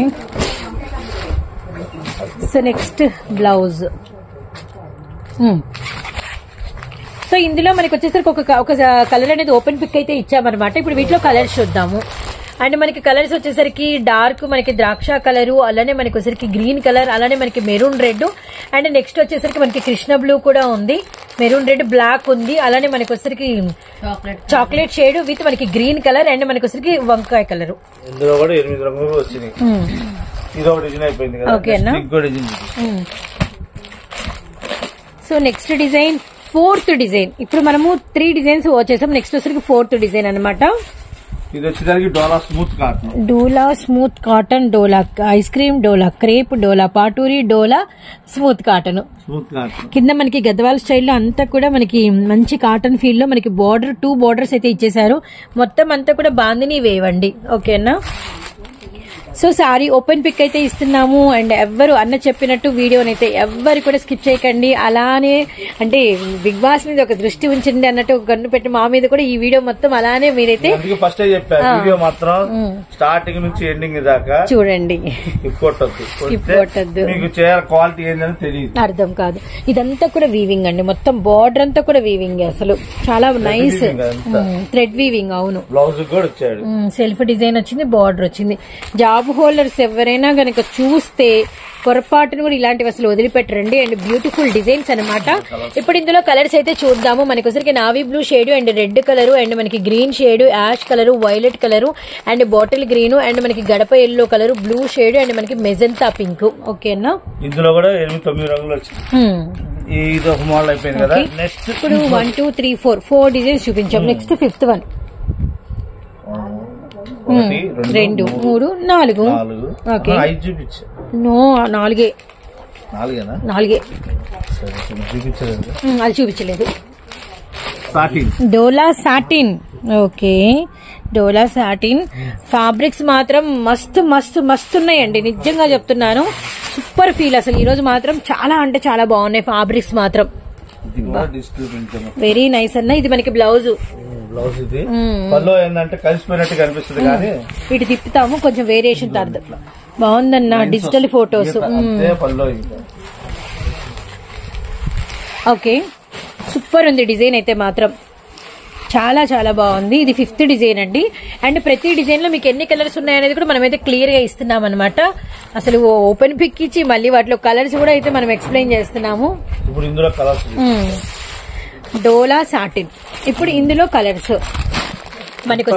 so next blouse. So ఇందులో మనకి వచ్చేసరికి ఒక కలర్ అనేది ఓపెన్ పిక్ అయితే ఇచ్చామన్నమాట. ఇప్పుడు వీటిలో కలర్స్ చూద్దాము. అండ్ మనకి కలర్స్ వచ్చేసరికి డార్క్ మనకి ద్రాక్ష కలరు, అలానే మనకి వచ్చేసరికి గ్రీన్ కలర్, అలానే మనకి మెరూన్ రెడ్, అండ్ నెక్స్ట్ వచ్చేసరికి మనకి కృష్ణ బ్లూ కూడా ఉంది, మెరూన్ రెడ్, బ్లాక్ ఉంది, అలానే మనకి వచ్చేసరికి చాక్లెట్ షేడ్ విత్ మనకి గ్రీన్ కలర్, అండ్ మనకి వచ్చేసరికి వంకాయ కలర్. ఇందులో కూడా 8 రంగులు వచ్చినాయి. ఇది ఒక డిజైన్ అయిపోయింది కదా. ఓకేనా. So next design 4th design. ఇప్పుడు మనము 3 డిజైన్స్ వచ్చేసాం. నెక్స్ట్ వచ్చేసరికి 4th డిజైన్ అనమాట. ఇది వచ్చేసరికి డోలా స్మూత్ కాటన్. డోలా స్మూత్ కాటన్, డోలా ఐస్ క్రీమ్, డోలా క్రేప్, డోలా పాటూరి, డోలా స్మూత్ కాటన్. కింద మనకి గద్వాల్ స్టైల్లో అంతా కూడా మనకి మంచి కాటన్ ఫీల్ లో మనకి బార్డర్ 2 బార్డర్స్ అయితే ఇచ్చేసారు. మొత్తం అంతా కూడా బాందిని వేవండి. ఓకేనా. సో సారీ ఓపెన్ పిక్ అయితే ఇస్తున్నాము. అండ్ ఎవ్వరు అన్న చెప్పినట్టు వీడియోనైతే ఎవ్వరు కూడా స్కిప్ చేయకండి. అలానే అంటే బిగ్ బాస్ మీద ఒక దృష్టి ఉంచండి అన్నట్టు ఒక గన్ను పెట్టి మా మీద కూడా ఈ వీడియో మొత్తం అలానే మీరైతే ఫస్ట్ వీడియో మాత్రం స్టార్టింగ్ నుంచి ఎండింగ్ దాకా చూడండి. మీకు క్వాలిటీ ఏంటని తెలియదు, అర్థం కాదు. ఇదంతా కూడా వీవింగ్ అండి. మొత్తం బార్డర్ అంతా కూడా వీవింగ్. అసలు చాలా నైస్ థ్రెడ్ వీవింగ్. అవును. బ్లౌజ్ కూడా వచ్చాడు. సెల్ఫ్ డిజైన్ వచ్చింది, బార్డర్ వచ్చింది. జాబ్ హోల్డర్స్ ఎవరైనా గనక చూస్తే పొరపాటును కూడా ఇలాంటివి అసలు వదిలిపెట్టరండి. అండ్ బ్యూటిఫుల్ డిజైన్స్ అనమాట. ఇప్పుడు ఇందులో కలర్స్ అయితే చూద్దాము. మనకి వచ్చరికి navy blue shade, and red colour, and మనకి green shade, ash colour, violet colour, and bottle green, and మనకి గడప yellow colour, blue shade, and మనకి మెజంతా పింక్. ఓకేనా. ఇందులో కూడా 8-9 రంగులు వచ్చాయి. ఇది ఒక మోడల్ అయిపోయింది కదా. నెక్స్ట్ ఇప్పుడు 1 2 3 4 డిజైన్స్ చూపించాం. Next 5th one. 1 2 3 4. Okay. No 4 అది చూపించలేదు. డోలా సాటిన్. ఓకే. డోలా సాటిన్ ఫ్యాబ్రిక్స్ మాత్రం మస్తు మస్తు మస్తు ఉన్నాయండి. నిజంగా చెప్తున్నాను. సూపర్ ఫీల్ అసలు. ఈ రోజు మాత్రం చాలా అంటే చాలా బాగున్నాయి ఫ్యాబ్రిక్స్ మాత్రం. వెరీ నైస్ అన్న. ఇది మనకి బ్లౌజ్. ఇది పల్లో ఏంటంటే కలిసిపోయినట్టు కనిపిస్తుంది కానీ ఇటు తిప్పుతాము కొంచెం వేరియేషన్ అర్థం. బాగుందన్న డిజిటల్ ఫొటోస్. ఓకే. సూపర్ ఉంది డిజైన్ అయితే మాత్రం. చాలా చాలా బాగుంది. ఇది 5th డిజైన్ అండి. అండ్ ప్రతి డిజైన్ లో మీకు ఎన్ని కలర్స్ ఉన్నాయనేది కూడా మనమైతే క్లియర్ గా ఇస్తున్నాం అనమాట. అసలు ఓపెన్ పిక్ ఇచ్చి మళ్ళీ వాటిలో కలర్స్ కూడా అయితే మనం ఎక్స్ప్లెయిన్ చేస్తున్నాము. ఇప్పుడు ఇందులో కలర్స్ డోలా సాటిన్. ఇప్పుడు ఇందులో కలర్స్ మనకి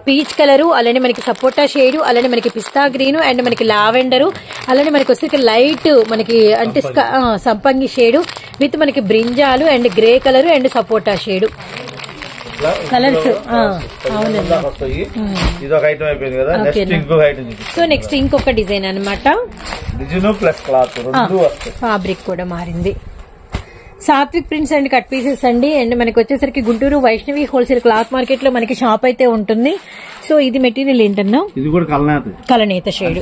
పీచ్ కలరు, అలానే మనకి సపోటా షేడ్, అలానే మనకి పిస్తా గ్రీన్, అండ్ మనకి లావెండరు, అలానే మనకి వచ్చేసరికి లైట్ మనకి అంటే సంపంగి షేడు విత్ మనకి brinjal, and grey colour, and sapota shade colours. అవునండి. సో నెక్స్ట్ ఇంకొక డిజైన్ అనమాట. ఫ్యాబ్రిక్ కూడా మారింది. Satvik prints and cut pieces అండి. అండ్ మనకి వచ్చేసరికి Guntur Vaishnavi wholesale cloth market లో మనకి షాప్ అయితే ఉంటుంది. సో ఇది మెటీరియల్ ఏంటన్నా? ఇది కూడా కలనేత షేడ్.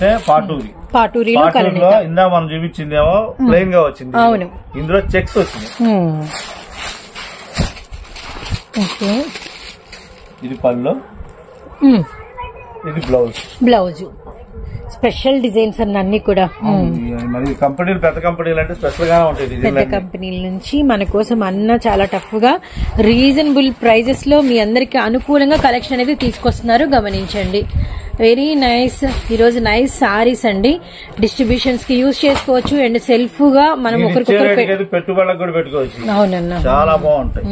పాటూరిలో కలనేత. ఇందా మనం చూపించిందేమో ప్లెయిన్ గా వచ్చింది. అవును. ఇందులో చెక్స్ వచ్చింది. ఓకే. ఇది పళ్ళు, ఇది బ్లౌజ్. స్పెషల్ డిజైన్స్ అన్ని కూడా కంపెనీలు పెద్ద కంపెనీలు అంటే స్పెషల్ గా ఉంటాయి. పెద్ద కంపెనీల నుంచి మన కోసం అన్న చాలా టఫ్ గా రీజనబుల్ ప్రైజెస్ లో మీ అందరికి అనుకూలంగా కలెక్షన్ అనేది తీసుకొస్తున్నారు. గమనించండి. Very nice. ఈ రోజు నైస్ సారీస్ అండి. డిస్ట్రిబ్యూషన్స్ కి యూజ్ చేసుకోవచ్చు. అండ్ సెల్ఫ్ గా మనం ఒకరికొకరు పెట్టుబడులకు కూడా పెట్టుకోవచ్చు. అవునన్నా. చాలా బాగుంటాయి.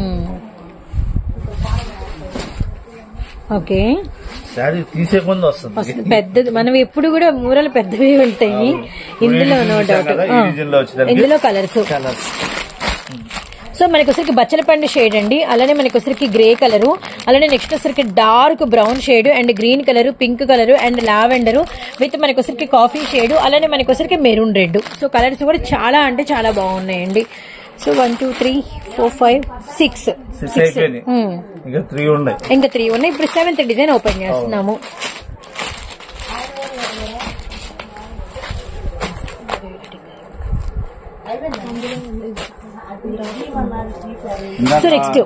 ఓకే. తీసే ముందు వస్తుంది పెద్దది. మనం ఎప్పుడు కూడా మూరలు పెద్దవి ఉంటాయి. ఇందులో నో డౌట్. ఇందులో కలర్స్. సో మనకి వచ్చరికి బచ్చల పండు షేడ్ అండి. అలానే మనకి వచ్చరికి గ్రే కలర్, అలానే నెక్స్ట్ వచ్చరికి dark brown shade, and green colour, pink colour, and lavender with మనకి వచ్చరికి కాఫీ షేడ్, అలానే మనకి వచ్చరికి మెరూన్ రెడ్. సో కలర్స్ కూడా చాలా అంటే చాలా బాగున్నాయండి. సో 1 2 3 4 5 6 ఇంకా 3 ఉన్నాయి. ఇప్పుడు 7th డిజైన్ ఓపెన్ చేస్తున్నాము. సో నెక్స్ట్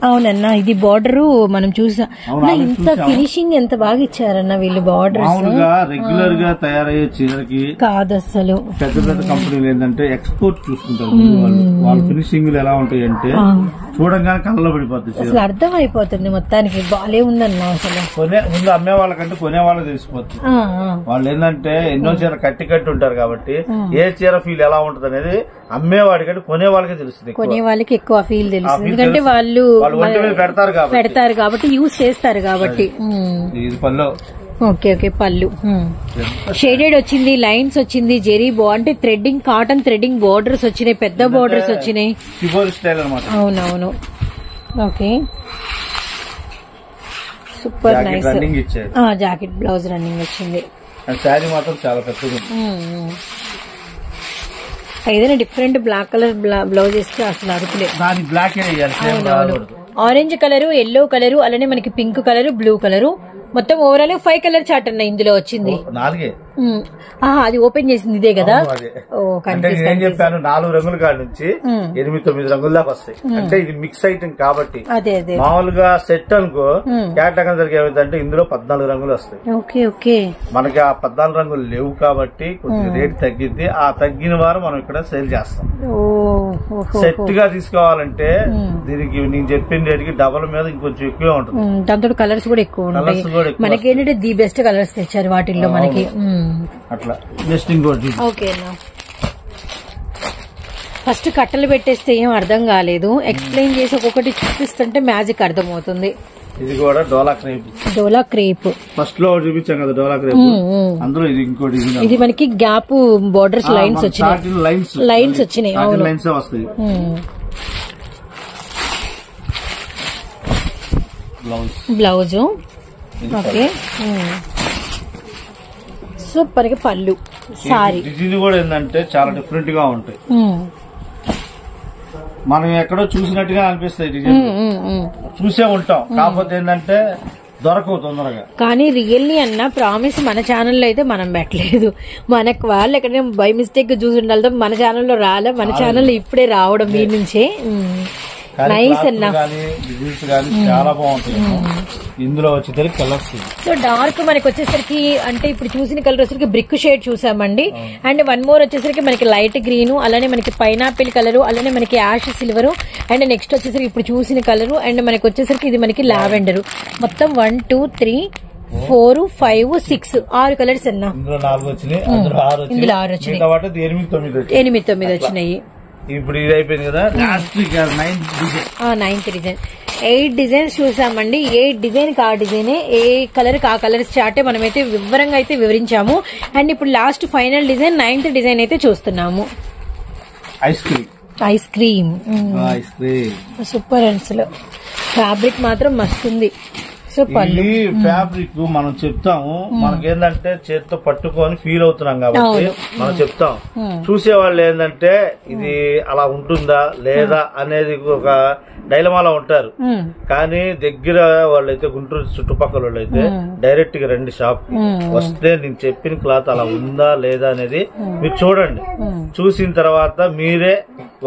అవునన్నా ఇది బార్డర్ మనం చూసా ఇంత ఫినిషింగ్ ఎంత బాగా ఇచ్చారన్న వీళ్ళు బార్డర్స్. రెగ్యులర్ గా తయారయ్యే చీరకి కాదు అసలు. పెద్ద పెద్ద కంపెనీలు ఏంటంటే ఎక్స్పోర్ట్ చూసుకుంటారు. వాళ్ళ ఫినిషింగ్ ఎలా ఉంటాయి అంటే చూడంగానే కళ్ళలో పడిపోతుంది. అసలు అర్థం అయిపోతుంది మొత్తానికి. బాలే ఉందన్న అసలు. ముందు అమ్మే వాళ్ళకంటే కొనే వాళ్ళకి తెలిసిపోతుంది. వాళ్ళు ఏంటంటే ఎన్నో చీర కట్టి ఉంటారు కాబట్టి ఏ చీర ఫీల్ ఎలా ఉంటది అనేది అమ్మేవాడికంటే కొనే వాళ్ళకే తెలుస్తుంది. కొనే వాళ్ళకి ఎక్కువ ఫీల్ తెలుస్తుంది, ఎందుకంటే వాళ్ళు పెడతారు కాబట్టి యూజ్ చేస్తారు కాబట్టి. ఇది పళ్ళు. ఓకే ఓకే పళ్ళు షేడెడ్ వచ్చింది, లైన్స్ వచ్చింది, జెరీ అంటే థ్రెడ్డింగ్, కాటన్ థ్రెడ్డింగ్ బోర్డర్స్ వచ్చినాయి, పెద్ద బోర్డర్స్ వచ్చినాయి. అవునవును. Okay super nice. Jacket blouse running వచ్చింది. శారీ మాత్రం చాలా పెద్దది. ఏదైనా డిఫరెంట్ బ్లాక్ కలర్ బ్లౌజ్ వేస్తే అసలు అరుపులే. ఆరెంజ్ కలరు, ఎల్లో కలరు, అలానే మనకి పింక్ కలరు, బ్లూ కలరు, మొత్తం ఓవరాల్ 5 కలర్ చార్ట్ అన్న ఇందులో వచ్చింది. అది ఓపెన్ చేసింది ఇదే కదా. నేను చెప్పాను 4 రంగుల కాడ నుంచి 8-9 రంగుల దాకా వస్తాయి. అంటే ఇది మిక్స్ ఐటమ్ కాబట్టి. మామూలుగా సెట్ అనుకో కేటగిరీ సరికి ఏమైందంటే ఇందులో 14 రంగులు వస్తాయి. Okay okay. మనకి ఆ 14 రంగులు లేవు కాబట్టి కొంచెం రేట్ తగ్గిద్ది. ఆ తగ్గిన వారు మనం ఇక్కడ సేల్ చేస్తాం. సెట్ గా తీసుకోవాలంటే దీనికి నేను చెప్పిన రేటుకి డబల్ మీద ఇంకొంచెం ఎక్కువ ఉంటుంది. దాంతో కలర్స్ కూడా ఎక్కువ ఉంటాయి. మనకి ఏంటంటే ది బెస్ట్ కలర్స్ తెచ్చారు వాటిల్లో మనకి. అట్లా జస్ట్ ఇంకోటి. ఓకేనా, ఫస్ట్ కట్టలు పెట్టేస్తే ఏం అర్థం కాలేదు, ఎక్స్ప్లెయిన్ చేసి ఒక్కొక్కటి చూపిస్తుంటే మ్యాజిక్ అర్థమవుతుంది. ఇది కూడా డోలా క్రేప్. డోలా క్రేప్ ఫస్ట్ లో చూపించాం కదా డోలా క్రేప్. అందులో ఇది ఇంకోటి. ఇది మనకి గ్యాప్ బోర్డర్స్ లైన్స్ వచ్చినాయి. లైన్స్ వచ్చినాయి. లైన్స్ వస్తాయి. బ్లౌజ్ ఓకే సూపర్ గా పళ్ళు. సారీ డిజైన్ కూడా ఏంటంటే చాలా డిఫరెంట్ గా ఉంటాయి. మనం ఎక్కడో చూసినట్టుగా అనిపిస్తాయి. డిజైన్ చూసే ఉంటాం, కాకపోతే ఏంటంటే దొరకవు తొందరగా. కానీ రియల్లీ అన్న ప్రామిస్ మన ఛానల్లో అయితే మనం పెట్టలేదు. మనకు వాళ్ళు ఎక్కడైనా బై మిస్టేక్ చూసి ఉండాలి, మన ఛానల్లో రాలే. మన ఛానల్లో ఇప్పుడే రావడం మీ నుంచే. నైస్ అన్న. చాలా బాగుంటుంది. ఇందులో వచ్చేసరికి కలర్స్ సో డార్క్ మనకి వచ్చేసరికి అంటే ఇప్పుడు చూసిన కలర్ వచ్చేసరికి బ్రిక్ షేడ్ చూసామండి. అండ్ 1 మోర్ వచ్చేసరికి మనకి లైట్ గ్రీన్, అలానే మనకి పైనాపిల్ కలర్, అలానే మనకి యాష్ సిల్వర్, అండ్ నెక్స్ట్ వచ్చేసరికి ఇప్పుడు చూసిన కలర్, అండ్ మనకి వచ్చేసరికి ఇది మనకి లావెండర్. మొత్తం 1 2 3 4 5 6 6 కలర్స్ అన్న. ఇందులో 4 వచ్చినాయి, ఇందులో 6 వచ్చినాయి, 8-9 వచ్చినాయి. ఇప్పుడు ఇది అయిపోయింది కదా. Last 9th design. 8 డిజైన్స్ చూసామండి. 8 డిజైన్ కి ఆ డిజైన్, ఏ కలర్ కి ఆ కలర్స్ చార్టే మనమైతే వివరంగా అయితే వివరించాము. అండ్ ఇప్పుడు last final design 9th design అయితే చూస్తున్నాము. Ice cream super. అసలు ఫ్యాబ్రిక్ మాత్రం మస్తు ఉంది. ఈ ఫ్యాబ్రిక్ మనం చెప్తాము, మనకేందంటే చేతితో పట్టుకొని ఫీల్ అవుతున్నాం కాబట్టి మనం చెప్తాం. చూసే వాళ్ళు ఏంటంటే ఇది అలా ఉంటుందా లేదా అనేది ఒక డైలమాలో ఉంటారు. కానీ దగ్గర వాళ్ళైతే గుంటూరు చుట్టుపక్కల వాళ్ళైతే డైరెక్ట్ గా రండి షాప్ వస్తే నేను చెప్పిన క్లాత్ అలా ఉందా లేదా అనేది మీరు చూడండి. చూసిన తర్వాత మీరే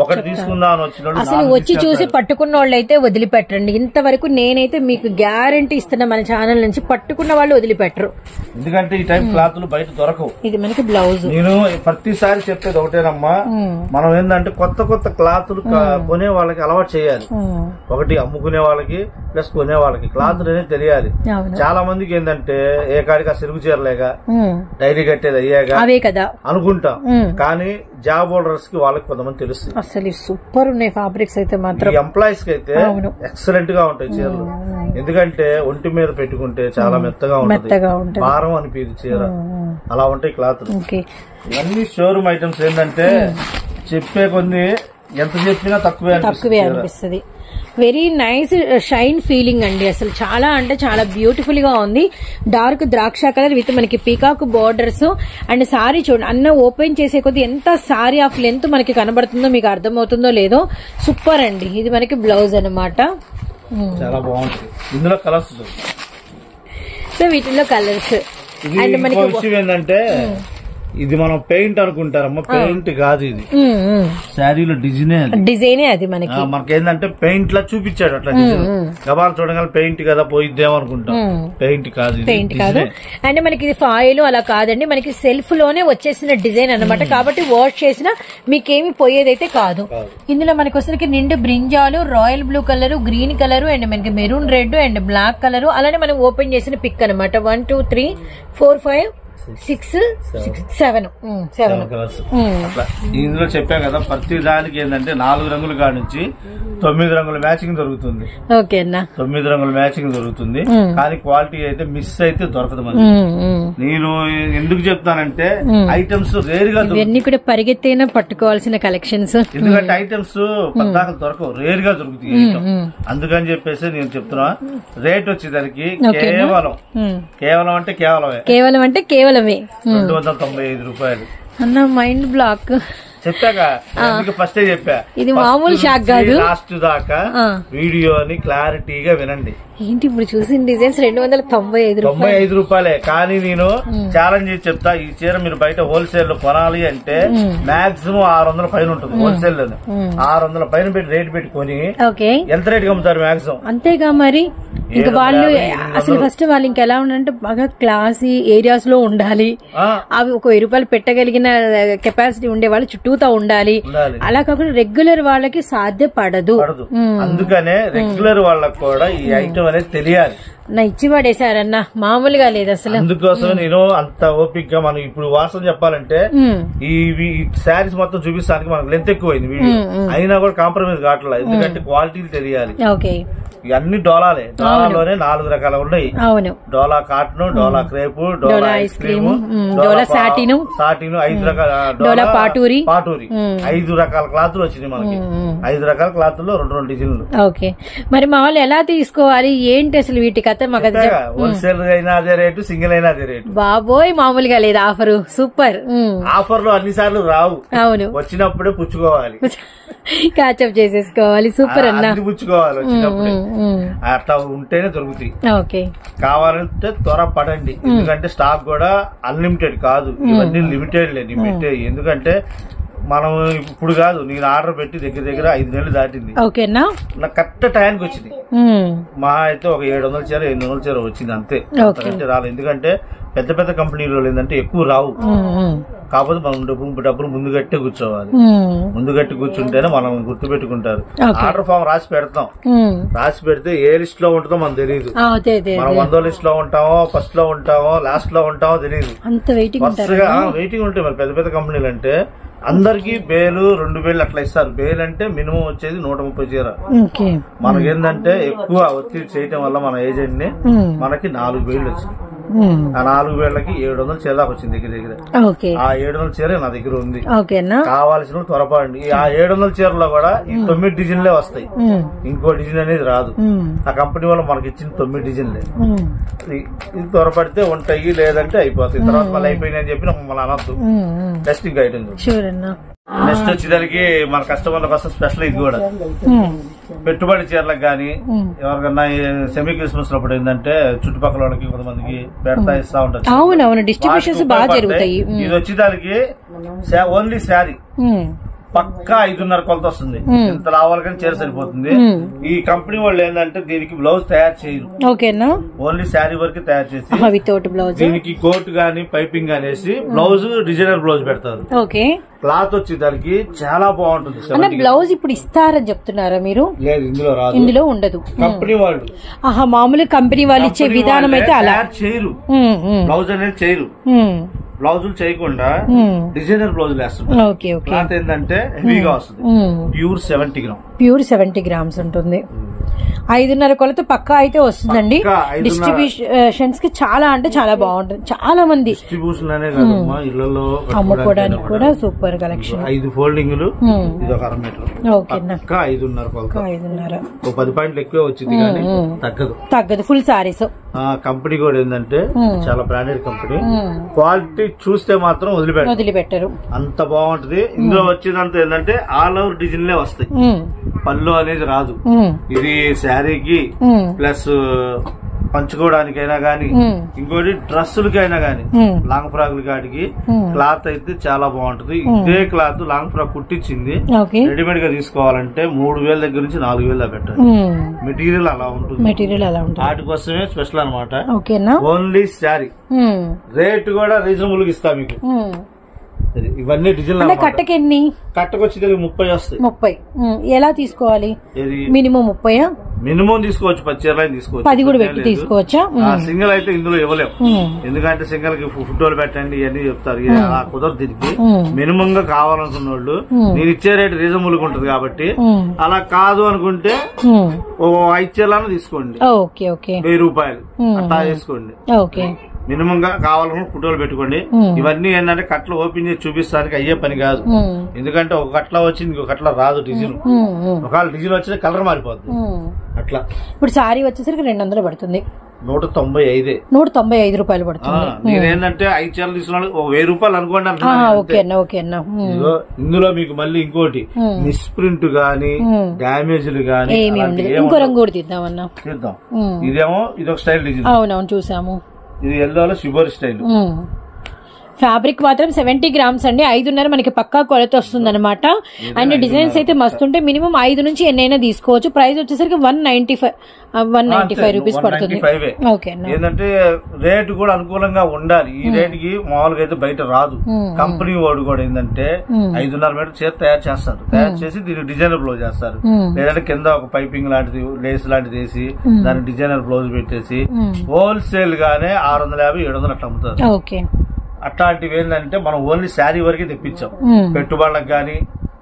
ఒకటి తీసుకుందాం అని వచ్చిన అసలు వచ్చి చూసి పట్టుకున్న వాళ్ళు అయితే వదిలిపెట్టండి. ఇంతవరకు నేనైతే మీకు గ్యారంటీ ఇస్తున్నా, మన ఛానల్ నుంచి పట్టుకున్న వాళ్ళు వదిలిపెట్టరు. ఎందుకంటే ఈ టైప్ క్లాతులు బయట దొరకవు. ఇది మనకి బ్లౌజ్. నేను ప్రతిసారి చెప్పేది ఒకటేనమ్మా, మనం ఏంటంటే కొత్త కొత్త క్లాతులు కొనే వాళ్ళకి అలవాటు చేయాలి. ఒకటి అమ్ముకునే వాళ్ళకి ప్లస్ కొనే వాళ్ళకి క్లాతులు అనేది తెలియాలి. చాలా మందికి ఏంటంటే ఏ కాడికి ఆ సిరుగు చీరలేక డైరీ కట్టేది అయ్యాక అవే కదా అనుకుంటాం. కానీ జాబ్ హోల్డర్స్ కి వాళ్ళకి కొంతమంది తెలుస్తుంది. అసలు సూపర్ ఉన్నాయి ఫ్యాబ్రిక్స్ అయితే మాత్రం. ఎంప్లాయీస్ కి అయితే ఎక్సలెంట్ గా ఉంటాయి చీరలు. ఎందుకంటే ఒంటి మీద పెట్టుకుంటే చాలా మెత్తగా ఉంటుంది, భారం అనిపించదు చీర. అలా ఉంటాయి క్లాతులు. ఇవన్నీ షోరూమ్ ఐటమ్స్. ఏంటంటే చెప్పే కొన్ని ఎంత చెప్పినా తక్కువే అనిపిస్తుంది. వెరీ నైస్ షైన్ ఫీలింగ్ అండి. అసలు చాలా అంటే చాలా బ్యూటిఫుల్ గా ఉంది. డార్క్ ద్రాక్ష కలర్ విత్ మనకి పీకాక్ బోర్డర్స్. అండ్ సారీ చూడండి, అన్న ఓపెన్ చేసే కొద్ది ఎంత సారీ ఆఫ్ లెంత్ మనకి కనబడుతుందో మీకు అర్థమవుతుందో లేదో. సూపర్ అండి. ఇది మనకి బ్లౌజ్ అనమాట. చాలా బాగుంటుంది. ఇందులో కలర్స్. సో వీటిలో కలర్స్. అండ్ మనకి ఏంటంటే ఇది మనం పెయింట్ అనుకుంటారమ్మా, పెయింట్ కాదు ఇది. శారీలో డిజైనే అది మనకేందంటే పెయింట్ లా చూపించాడు అట్లా డిజైన్. గబాలు చూడగానే పెయింట్ కదా పోయిద్దేమో అనుకుంటాం, పెయింట్ కాదు, పెయింట్ కాదు. అంటే మనకి ఇది ఫాయిల్ అలా కాదండి, మనకి సెల్ఫ్ లోనే వచ్చేసిన డిజైన్ అన్నమాట. కాబట్టి వాష్ చేసినా మీకేమి పోయేదైతే కాదు. ఇందులో మనకి వచ్చేసరికి నిండు బ్రింజాలు, royal blue colour, green colour and మనకి maroon red and black colour. అలానే మనం ఓపెన్ చేసిన పిక్ అనమాట. 1 2 3 4 5 6 7 ఇందులో చెప్పా కదా, ప్రతి దానికి ఏంటంటే 4 రంగుల కాడ నుంచి 9 రంగుల మ్యాచింగ్ దొరుకుతుంది. ఓకేనా, 9 రంగుల మ్యాచింగ్ దొరుకుతుంది. కానీ క్వాలిటీ అయితే మిస్ అయితే దొరకదు. మరి నేను ఎందుకు చెప్తానంటే ఐటమ్స్ రేర్ గా ఇవన్నీ కూడా పరిగెత్తైనా పట్టుకోవాల్సిన కలెక్షన్స్. ఎందుకంటే ఐటమ్స్ పద్దాకలు దొరకవు, రేర్ గా దొరుకుతాయి. అందుకని చెప్పేసి నేను చెప్తున్నా. రేట్ వచ్చేదానికి కేవలం అంటే కేవలం 295 రూపాయలు అన్న. మైండ్ బ్లాక్ చెప్పాక ఫస్ట్ చెప్పా, ఇది మామూలు షాక్ కాదు. లాస్ట్ దాకా వీడియోని క్లారిటీగా వినండి. ఏంటి ఇప్పుడు చూసిన డిజైన్స్ 295 రూపాయలే. కానీ నేను ఛాలెంజ్ చేసి చెప్తా, ఈ చీర మీరు బయట హోల్సేల్ లో కొనాలి అంటే మాక్సిమం 600 పైన ఉంటుంది. హోల్సేల్ లో 600 పైన పెట్టి రేట్ పెట్టుకొని ఎంత రేట్ అమ్ముతారు మాక్సిమం. అంతేగా మరి. ఇంకా వాళ్ళు అసలు ఫస్ట్ వాళ్ళు ఇంకెలా ఉండాలంటే బాగా క్లాసీ ఏరియాస్ లో ఉండాలి. అవి ఒక 1000 రూపాయలు పెట్టగలిగిన కెపాసిటీ ఉండే వాళ్ళు చుట్టూతా ఉండాలి. అలా కాకుండా రెగ్యులర్ వాళ్ళకి సాధ్యపడదు. అందుకనే రెగ్యులర్ వాళ్ళకి కూడా ఈ ఐటమ్ అనేది తెలియాలి. నా ఇచ్చి పడేశారన్న, మామూలుగా లేదు అసలు. అందుకోసం నేను అంత ఓపిక్ గా, మనం ఇప్పుడు వాసన చెప్పాలంటే ఈ శారీస్ మొత్తం చూపిస్తానికి మనకు లెంత్ ఎక్కువైంది వీడియో, అయినా కూడా కాంప్రమైజ్ కావట్లేదు. ఎందుకంటే క్వాలిటీలు తెలియాలి. ఇవన్నీ డోలాలే. డోలాలోనే 4 రకాలు ఉన్నాయి. డోలా కాటన్, డోలా క్రేపు, డోలా ఐస్ క్రీమ్, డోలా సాటిన్, 5 రకాల డోలా పాటూరి 5 రకాల క్లాతులు వచ్చినాయి మనకి. 5 రకాల క్లాతుల్లో 2 డిజైన్లు. ఓకే, మరి మా వాళ్ళు ఎలా తీసుకోవాలి ఏంటి అసలు వీటి కథ మాకు? హోల్సేల్ అయినా అదే రేటు, సింగిల్ అయినా అదే రేటు. బాబోయ్, మామూలుగా లేదు ఆఫర్. సూపర్. ఆఫర్ లో అన్ని సార్లు రావు. అవును, వచ్చినప్పుడే పుచ్చుకోవాలి, క్యాచప్ చేసేసుకోవాలి. సూపర్ అన్న, పుచ్చుకోవాలి వచ్చినప్పుడే. అట్లా ఉంటేనే దొరుకుతాయి. ఓకే, కావాలంటే త్వర పడండి. ఎందుకంటే స్టాక్ కూడా అన్లిమిటెడ్ కాదు, ఇవన్నీ లిమిటెడ్ లిమిటెడ్. ఎందుకంటే మనం ఇప్పుడు కాదు, నేను ఆర్డర్ పెట్టి దగ్గర 5 నెలలు దాటింది. ఓకేనా, నాకు కరెక్ట్ టైంకి వచ్చింది. మా అయితే ఒక 700 చీర 800 చీర వచ్చింది అంతే, రాలేదు. ఎందుకంటే పెద్ద కంపెనీలో ఏంటంటే ఎక్కువ రావు. కాకపోతే మనం డబ్బులు ముందు కట్టే కూర్చోవాలి. ముందు కట్టి కూర్చుంటేనే మనం గుర్తు పెట్టుకుంటారు. ఆర్డర్ ఫామ్ రాసి పెడతాం. రాసి పెడితే ఏ లిస్ట్ లో ఉంటుందో మనకు తెలియదు. మనం 100వ లిస్ట్ లో ఉంటామో, ఫస్ట్ లో ఉంటామో, లాస్ట్ లో ఉంటామో తెలియదు. వరుసగా వెయిటింగ్ ఉంటాయి. మరి పెద్ద కంపెనీలు అంటే అందరికి బేలు 2000 అట్లా ఇస్తారు. బేల్ అంటే మినిమం వచ్చేది 130 చీర. మనకేందంటే ఎక్కువ ఒత్తిడి చేయటం వల్ల మన ఏజెంట్ ని మనకి 4000 వచ్చింది. ఆ 4000కి 700 చీర దాకా వచ్చింది దగ్గర. ఆ 700 చీర నా దగ్గర ఉంది. కావాల్సిన త్వరపడండి. ఆ 700 చీరలో కూడా ఈ 9 డిజైన్లే వస్తాయి. ఇంకో డిజైన్ అనేది రాదు. ఆ కంపెనీ వాళ్ళు మనకి ఇచ్చిన 9 డిజైన్లే. ఇది త్వరపడితే ఉంటాయి, లేదంటే అయిపోతాయి. తర్వాత మళ్ళీ అయిపోయినాయి అని చెప్పి మమ్మల్ని అనొద్దు. Testing item. నెక్స్ట్ వచ్చేదానికి మన కస్టమర్ల కోసం స్పెషల్ ఇది కూడా పెట్టుబడి చీరలకు గానీ ఎవరికన్నా సెమీ క్రిస్మస్ అప్పుడు ఏంటంటే చుట్టుపక్కల వాళ్ళకి కొంతమందికి పెడతా ఇస్తా ఉంటారు. అవునవును, డిస్ట్రిబ్యూషన్స్ బాగా జరుగుతాయి. ఇది వచ్చేదానికి ఓన్లీ శారీ పక్కా 5.5 కొలత వస్తుంది. ఇంత లావాలి కానీ చీర సరిపోతుంది. ఈ కంపెనీ వాళ్ళు ఏంటంటే దీనికి బ్లౌజ్ తయారు చేయరు. ఓకేనా, ఓన్లీ శారీ వరకు తయారు చేసి దీనికి కోట్ గానీ పైపింగ్ గానీ వేసి బ్లౌజ్ డిజైనర్ బ్లౌజ్ పెడతారు. ఓకే, క్లాత్ వచ్చి దానికి చాలా బాగుంటుంది. బ్లౌజ్ ఇప్పుడు ఇస్తారని చెప్తున్నారా మీరు? లేదు, ఇందులో రాదు, ఇందులో ఉండదు. కంపెనీ వాళ్ళు మామూలు కంపెనీ వాళ్ళు ఇచ్చే విధానం అయితే అలా చేయరు. బ్లౌజ్ అనేది చేయరు. బ్లౌజులు చేయకుండా డిజైనర్ బ్లౌజులు వేస్తున్నారు. క్లాత్ ఏంటంటే హెవీగా వస్తుంది. Pure 70 gram. ప్యూర్ 70 గ్రామ్స్ ఉంటుంది. 5.5 కొలత పక్కా అయితే వస్తుందండి. డిస్ట్రిబ్యూషన్స్ కి చాలా అంటే చాలా బాగుంటుంది. చాలా మంది డిస్ట్రిబ్యూషన్ అనే కాదమ్మా, ఇళ్లలో అమ్ముకోవడానికి కూడా సూపర్ కలెక్షన్. 5 ఫోల్డింగ్లు, ఇది ఒక 1/2 మీటర్. పక్కా 5.5 కొలత. 5.5 ఓ 10 పాయింట్లు ఎక్కువే వచ్చింది కానీ తగ్గదు. ఫుల్ సారీస్. కంపెనీ కూడా ఏంటంటే చాలా బ్రాండెడ్ కంపెనీ. క్వాలిటీ చూస్తే మాత్రం వదిలిపెట్టరు, అంత బాగుంటది. ఇందులో వచ్చేదంతా ఏంటంటే ఆల్ ఓవర్ డిజైన్లే వస్తాయి. పళ్ళు అనేది రాదు. ఇది శారీకి ప్లస్ పంచుకోవడానికైనా గానీ, ఇంకోటి డ్రెస్సులకైనా గానీ, లాంగ్ ఫ్రాక్ల కాడికి క్లాత్ అయితే చాలా బాగుంటది. ఇదే క్లాత్ లాంగ్ ఫ్రాక్ కుట్టించింది రెడీమేడ్ గా తీసుకోవాలంటే 3000 దగ్గర నుంచి 4000 దాకా పెట్టాలి. మెటీరియల్ అలా ఉంటుంది. వాటి కోసమే స్పెషల్ అనమాట. ఓన్లీ శారీ రేట్ కూడా రీజనబుల్ గా ఇస్తా మీకు. ఇవన్నీ డిజైన్ కట్టకి ఎన్ని? కట్టకొచ్చి 30 వస్తాయి. 30 ఎలా తీసుకోవాలి? మినిమం 30 మినిమం తీసుకోవచ్చు. 10 చీరలు తీసుకోవచ్చు. 10 కూడా పెట్టి తీసుకోవచ్చా? సింగిల్ అయితే ఇందులో ఇవ్వలేము. ఎందుకంటే సింగిల్ కి ఫుట్బాల్ పెట్టండి ఇవన్నీ చెప్తారు. అలా కుదరదు. దీనికి మినిమం గా కావాలనుకున్న వాళ్ళు నేను ఇచ్చే రేట్ రీజనబుల్ గా ఉంటది కాబట్టి, అలా కాదు అనుకుంటే 5 చీరలను తీసుకోండి. 1000 రూపాయలు అట్లా తీసుకోండి. మినిమం గా కావాలనుకున్న ఫోటోలు పెట్టుకోండి. ఇవన్నీ ఏంటంటే కట్ల ఓపెన్ చేసి చూపిస్తానికి అయ్యే పని కాదు. ఎందుకంటే ఒక కట్ల వచ్చి ఇంకో కట్ల రాదు డిజైన్. ఒకవేళ డిజైన్ వచ్చిన కలర్ మారిపోద్ది. అట్లా ఇప్పుడు సారీ వచ్చేసరికి 200 పడుతుంది. 195 రూపాయలు పడుతుంది. నేనేంటంటే 5 చీరలు తీసుకున్నాను 1000 రూపాయలు అనుకోండి. ఇందులో మీకు మళ్ళీ ఇంకోటి మిస్ప్రింట్ గానీ డ్యామేజ్లు గానీ ఇంకో రంగు కూడా తీద్దాం. ఇదేమో ఇదొక స్టైల్ డిజైన్. అవునవును చూసాము. ఇది ఎల్లోలో షిబోరి స్టైల్. ఫ్యాబ్రిక్ మాత్రం 70 గ్రామ్స్ అండి. 5.5 మనకి పక్కా కొలత వస్తుంది అనమాట. అండ్ డిజైన్స్ అయితే మస్తుంటే మినిమం 5 నుంచి ఎన్నైనా తీసుకోవచ్చు. ప్రైస్ వచ్చేసరికి 195 రూపీస్ పడుతుంది. ఏంటంటే రేటు కూడా అనుకూలంగా ఉండాలి. ఈ రేటుకి మామూలుగా అయితే బయట రాదు. కంపెనీ వాడు కూడా ఏంటంటే 5.5 మీటర్ చీర తయారు చేస్తారు. తయారు చేసి దీనికి డిజైనర్ బ్లౌజ్ చేస్తారు. లేదంటే కింద ఒక పైపింగ్ లాంటిది లేస్ లాంటిది వేసి దానికి డిజైనర్ బ్లౌజ్ పెట్టేసి హోల్సేల్ గానే 650-700 అట్లా అమ్ముతారు. అట్లాంటివి ఏంటంటే మనం ఓన్లీ శారీ వరకే తెప్పించాం. పెట్టుబడులకు గానీ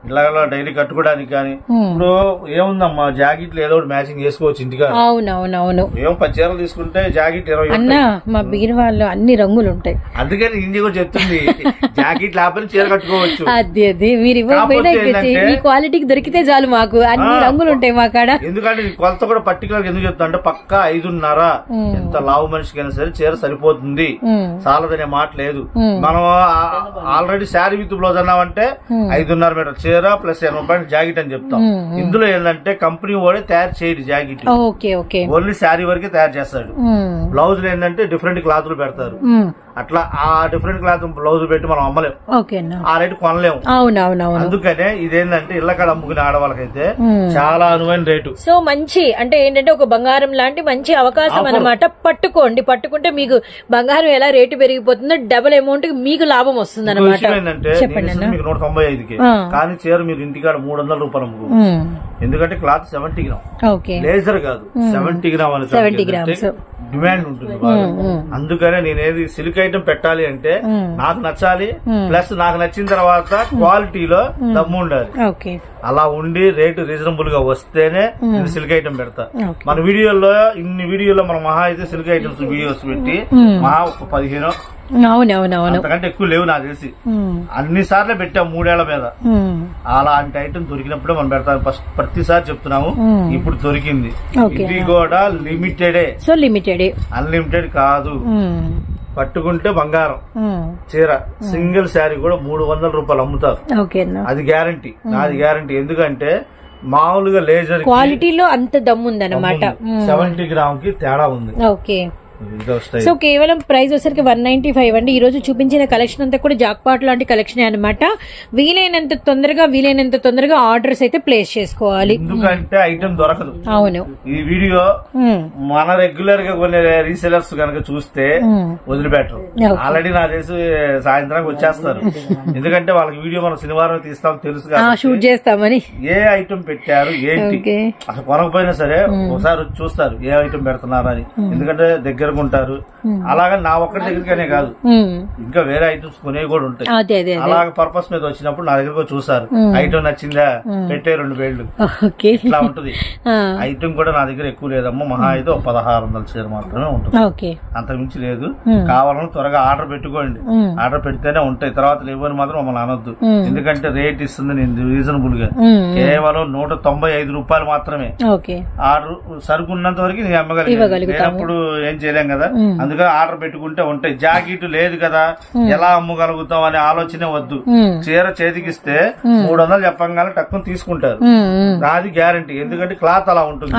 ఇలా డైలీ కట్టుకోవడానికి కానీ. ఇప్పుడు ఏముందమ్మా జాకెట్లు ఏదో ఒకటి మ్యాచింగ్ చేసుకోవచ్చు ఇంటిగా. అవునవునవును. ఏం 10 చీరలు తీసుకుంటే జాకెట్ 20. అన్నా మా బీరువాళ్ళు అన్ని రంగులు ఉంటాయి. అందుకని ఇంజి కూడా చెప్తుంది జాకెట్ లేకపోతే చీర కట్టుకోవచ్చు. అది మీరు ఇవ్వకపోయినా ఈ క్వాలిటీకి దొరికితే చాలు. మాకు అన్ని రంగులు ఉంటాయి మా కాడ. ఎందుకంటే కొలత కూడా పర్టికులర్ ఎందుకు చెప్తా అంటే పక్కా 5.5 ఎంత లావు మనిషికైనా సరే చీర సరిపోతుంది. చాలదనే మాట లేదు. మనం ఆల్రెడీ శారీ విత్ బ్లౌజ్ అన్నామంటే 5.5 మీటర్ చీర ప్లస్ 80 రూపాయలు జాకెట్ అని చెప్తాం. ఇందులో ఏంటంటే కంపెనీ వాడే తయారు చేయడు జాకెట్. ఓన్లీ శారీ వరకే తయారు చేస్తాడు. బ్లౌజ్ ఏంటంటే డిఫరెంట్ క్లాత్లు పెడతారు. అట్లా ఆ డిఫరెంట్ క్లాత్ బ్లౌజ్ పెట్టి మనం అమ్మలేము. ఆ రేటు కొనలేము. అందుకనే ఇదేంటంటే ఇళ్ళకాడ అమ్ముకునే ఆడవాళ్ళకైతే చాలా అనువైన రేటు. సో మంచి అంటే ఏంటంటే ఒక బంగారం లాంటి మంచి అవకాశం అన్నమాట. పట్టుకుంటే మీకు బంగారం ఎలా రేటు పెరిగిపోతుందో డబుల్ అమౌంట్ మీకు లాభం వస్తుంది అనమాట. ఏంటంటే మీకు 195కి కానీ చీర మీరు ఇంటికాడ 300 రూపాయలు అమ్ముకో. ఎందుకంటే క్లాత్ 70 గ్రామ్ లేజర్ కాదు 70 గ్రామ్ అని డిమాండ్ ఉంటుంది. అందుకనే నేనేది సిల్క్ ఐటమ్ పెట్టాలి అంటే నాకు నచ్చాలి, ప్లస్ నాకు నచ్చిన తర్వాత క్వాలిటీలో దమ్ము ఉండాలి. అలా ఉండి రేటు రీజనబుల్ గా వస్తేనే నేను సిల్క్ ఐటమ్ పెడతా. మన వీడియోలో మన మహా అయితే సిల్క్ ఐటమ్స్ వీడియోస్ పెట్టి మహా ఒక 15 అంతకంటే ఎక్కువ లేవు నాకు తెలిసి. అన్ని సార్లు పెట్టాం 3 ఏళ్ల మీద. అలాంటి ఐటమ్ దొరికినప్పుడే మనం పెడతాం. ఫస్ట్ ప్రతిసారి చెప్తున్నాము ఇప్పుడు దొరికింది. ఇది కూడా లిమిటెడే. సో లిమిటెడ్ అన్లిమిటెడ్ కాదు. పట్టుకుంటే బంగారం చీర సింగిల్ శారీ కూడా 300 రూపాయలు అమ్ముతారు. అది గ్యారంటీ, నాది గ్యారంటీ. ఎందుకంటే మామూలుగా లేజర్ క్వాలిటీలో అంత దమ్ముందన్నమాట. 70 గ్రామ్ కి తేడా ఉంది. సో కేవలం ప్రైస్ వచ్చరికి 195 అండి. ఈ రోజు చూపించిన కలెక్షన్ అంతా కూడా జాక్పాట్ లాంటి కలెక్షన్ అనమాట. వీలైనంత తొందరగా ఆర్డర్స్ అయితే ప్లేస్ చేసుకోవాలి. ఎందుకంటే ఐటమ్ దొరకదు. అవును. ఈ వీడియో మన రెగ్యులర్ గా కొన్ని రీసెలర్స్ కనుక చూస్తే వదిలిపెట్టరు. ఆల్రెడీ నాకు తెలిసి సాయంత్రానికి వచ్చేస్తారు. ఎందుకంటే వాళ్ళకి వీడియో మనం శనివారం తీస్తాం తెలుసు కదా, షూట్ చేస్తామని. ఏ ఐటమ్ పెట్టారు ఏంటి అసలు కొనకపోయినా సరే ఒకసారి చూస్తారు ఏ ఐటమ్ పెడుతున్నారని. ఎందుకంటే దగ్గరగా ఉంటారు. అలాగా నా ఒక్కడి దగ్గరికనే కాదు ఇంకా వేరే ఐటమ్స్ కొనేవి కూడా ఉంటాయి. అలాగ పర్పస్ మీద వచ్చినప్పుడు నా దగ్గర చూసారు ఐటమ్ నచ్చిందా పెట్టే 2 వేళ్ళు ఇట్లా ఉంటది. ఐటమ్ కూడా నా దగ్గర ఎక్కువ లేదమ్మా. మహా అయితే 1600 చీర మాత్రమే ఉంటుంది. అంతకుమించి లేదు. కావాలని త్వరగా ఆర్డర్ పెట్టుకోండి. ఆర్డర్ పెడితేనే ఉంటాయి. తర్వాత లేవని మాత్రం మమ్మల్ని అనొద్దు. ఎందుకంటే రేట్ ఇస్తుంది నేను రీజనబుల్ గా కేవలం 195 రూపాయలు మాత్రమే. ఆర్డర్ సరుకు ఉన్నంత వరకు నేను అమ్మగలిగాను. నేనప్పుడు ఏం చేయలేదు. చేయలేం కదా, అందుకని ఆర్డర్ పెట్టుకుంటే ఉంటాయి. జాకెట్ లేదు కదా ఎలా అమ్మగలుగుతాం అనే ఆలోచనే వద్దు. చీర చేతికిస్తే 300 చెప్పగానే టక్కుని తీసుకుంటారు, అది గ్యారంటీ. ఎందుకంటే క్లాత్ అలా ఉంటుంది,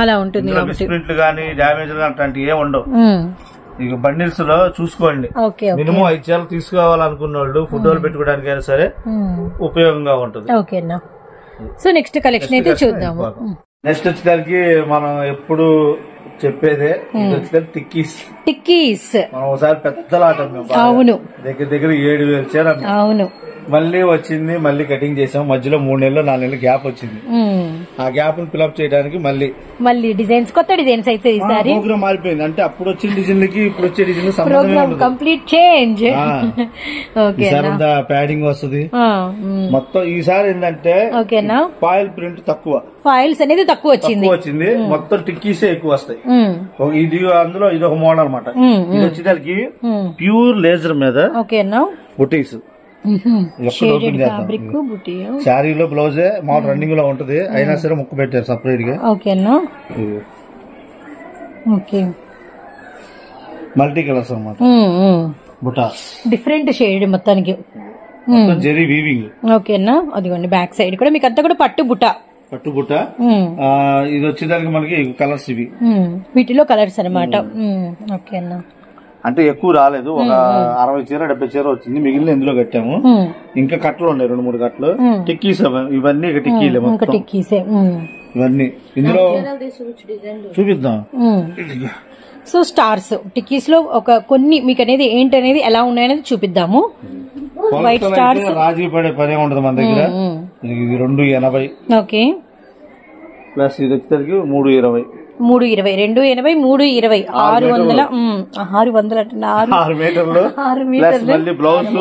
ప్రింట్లు గానీ డ్యామేజ్ అట్లాంటివి ఏమి ఉండవు. ఇక బండిల్స్ లో చూసుకోండి, మినిమం 5 చీరలు తీసుకోవాలనుకున్న వాళ్ళు ఫోటోలు పెట్టుకోవడానికి అయినా సరే ఉపయోగంగా ఉంటుంది. సో నెక్స్ట్ కలెక్షన్ అయితే చూద్దాము. నెక్స్ట్ వచ్చేసరికి మనం ఎప్పుడు చెప్పేదే టిక్కీస్. మనం ఒకసారి పెద్దలాట అవును, దగ్గర 7,000 చీర. అవును, మళ్ళీ వచ్చింది, మళ్ళీ కటింగ్ చేసాం. మధ్యలో 3 నెలలు 4 నెలలు గ్యాప్ వచ్చింది. ఆ గ్యాప్ ను ఫిల్అప్ చేయడానికి మళ్ళీ డిజైన్స్, కొత్త డిజైన్స్ అయితే ప్రోగ్రామ్ మారిపోయింది. అంటే అప్పుడు వచ్చిన డిజైన్లకి ఇప్పుడు వచ్చే డిజైన్ కంప్లీట్ చేంజ్. ప్యాడింగ్ వస్తుంది మొత్తం. ఈసారి ఏంటంటే ఫాయిల్ ప్రింట్ తక్కువ, ఫాయిల్స్ అనేది తక్కువ వచ్చింది. మొత్తం టిక్కీసే ఎక్కువ వస్తాయి. ఇది అందులో ఇది ఒక మోడల్ అనమాట. ఇది వచ్చేసరికి ప్యూర్ లేజర్ మీద బుటీస్, శారీలో బ్లౌజే మామూలు రన్నింగ్ లో ఉంటది, అయినా సరే ముక్కు పెట్టారు సపరేట్ గా. మల్టీ కలర్స్ అన్నమాట, బుటాస్ డిఫరెంట్ షేడ్ మొత్తానికి, జెరీ వీవింగ్. ఓకేనా, అదిగోండి బ్యాక్ సైడ్ కూడా మీకు అంతా కూడా పట్టు బుట్ట. ఇది వచ్చేదానికి మనకి కలర్స్ ఇవి, వీటిలో కలర్స్ అనమాట. ఓకేనా, అంటే ఎక్కువ రాలేదు, ఒక 60 చీర 70 చీర వచ్చింది, మిగిలిన ఇందులో కట్టాము. ఇంకా కట్టలు ఉన్నాయి 2-3 కట్టలు. టిక్కీస్ ఇవన్నీ టిక్కీలే మొత్తం, ఇవన్నీ ఇందులో చూపిద్దాం. సో స్టార్స్ టిక్కీస్ లో ఒక కొన్ని మీకు అనేది ఏంటనేది ఎలా ఉన్నాయనేది చూపిద్దాము. వైట్ స్టార్స్ రాజీ పడే పనే ఉండదు మన దగ్గర. ఇది 280. ఓకే, ప్లస్ ఇది వచ్చేసరికి 320. 320, 280, 320, 600 6 మీటర్లు. మళ్ళీ బ్లౌజ్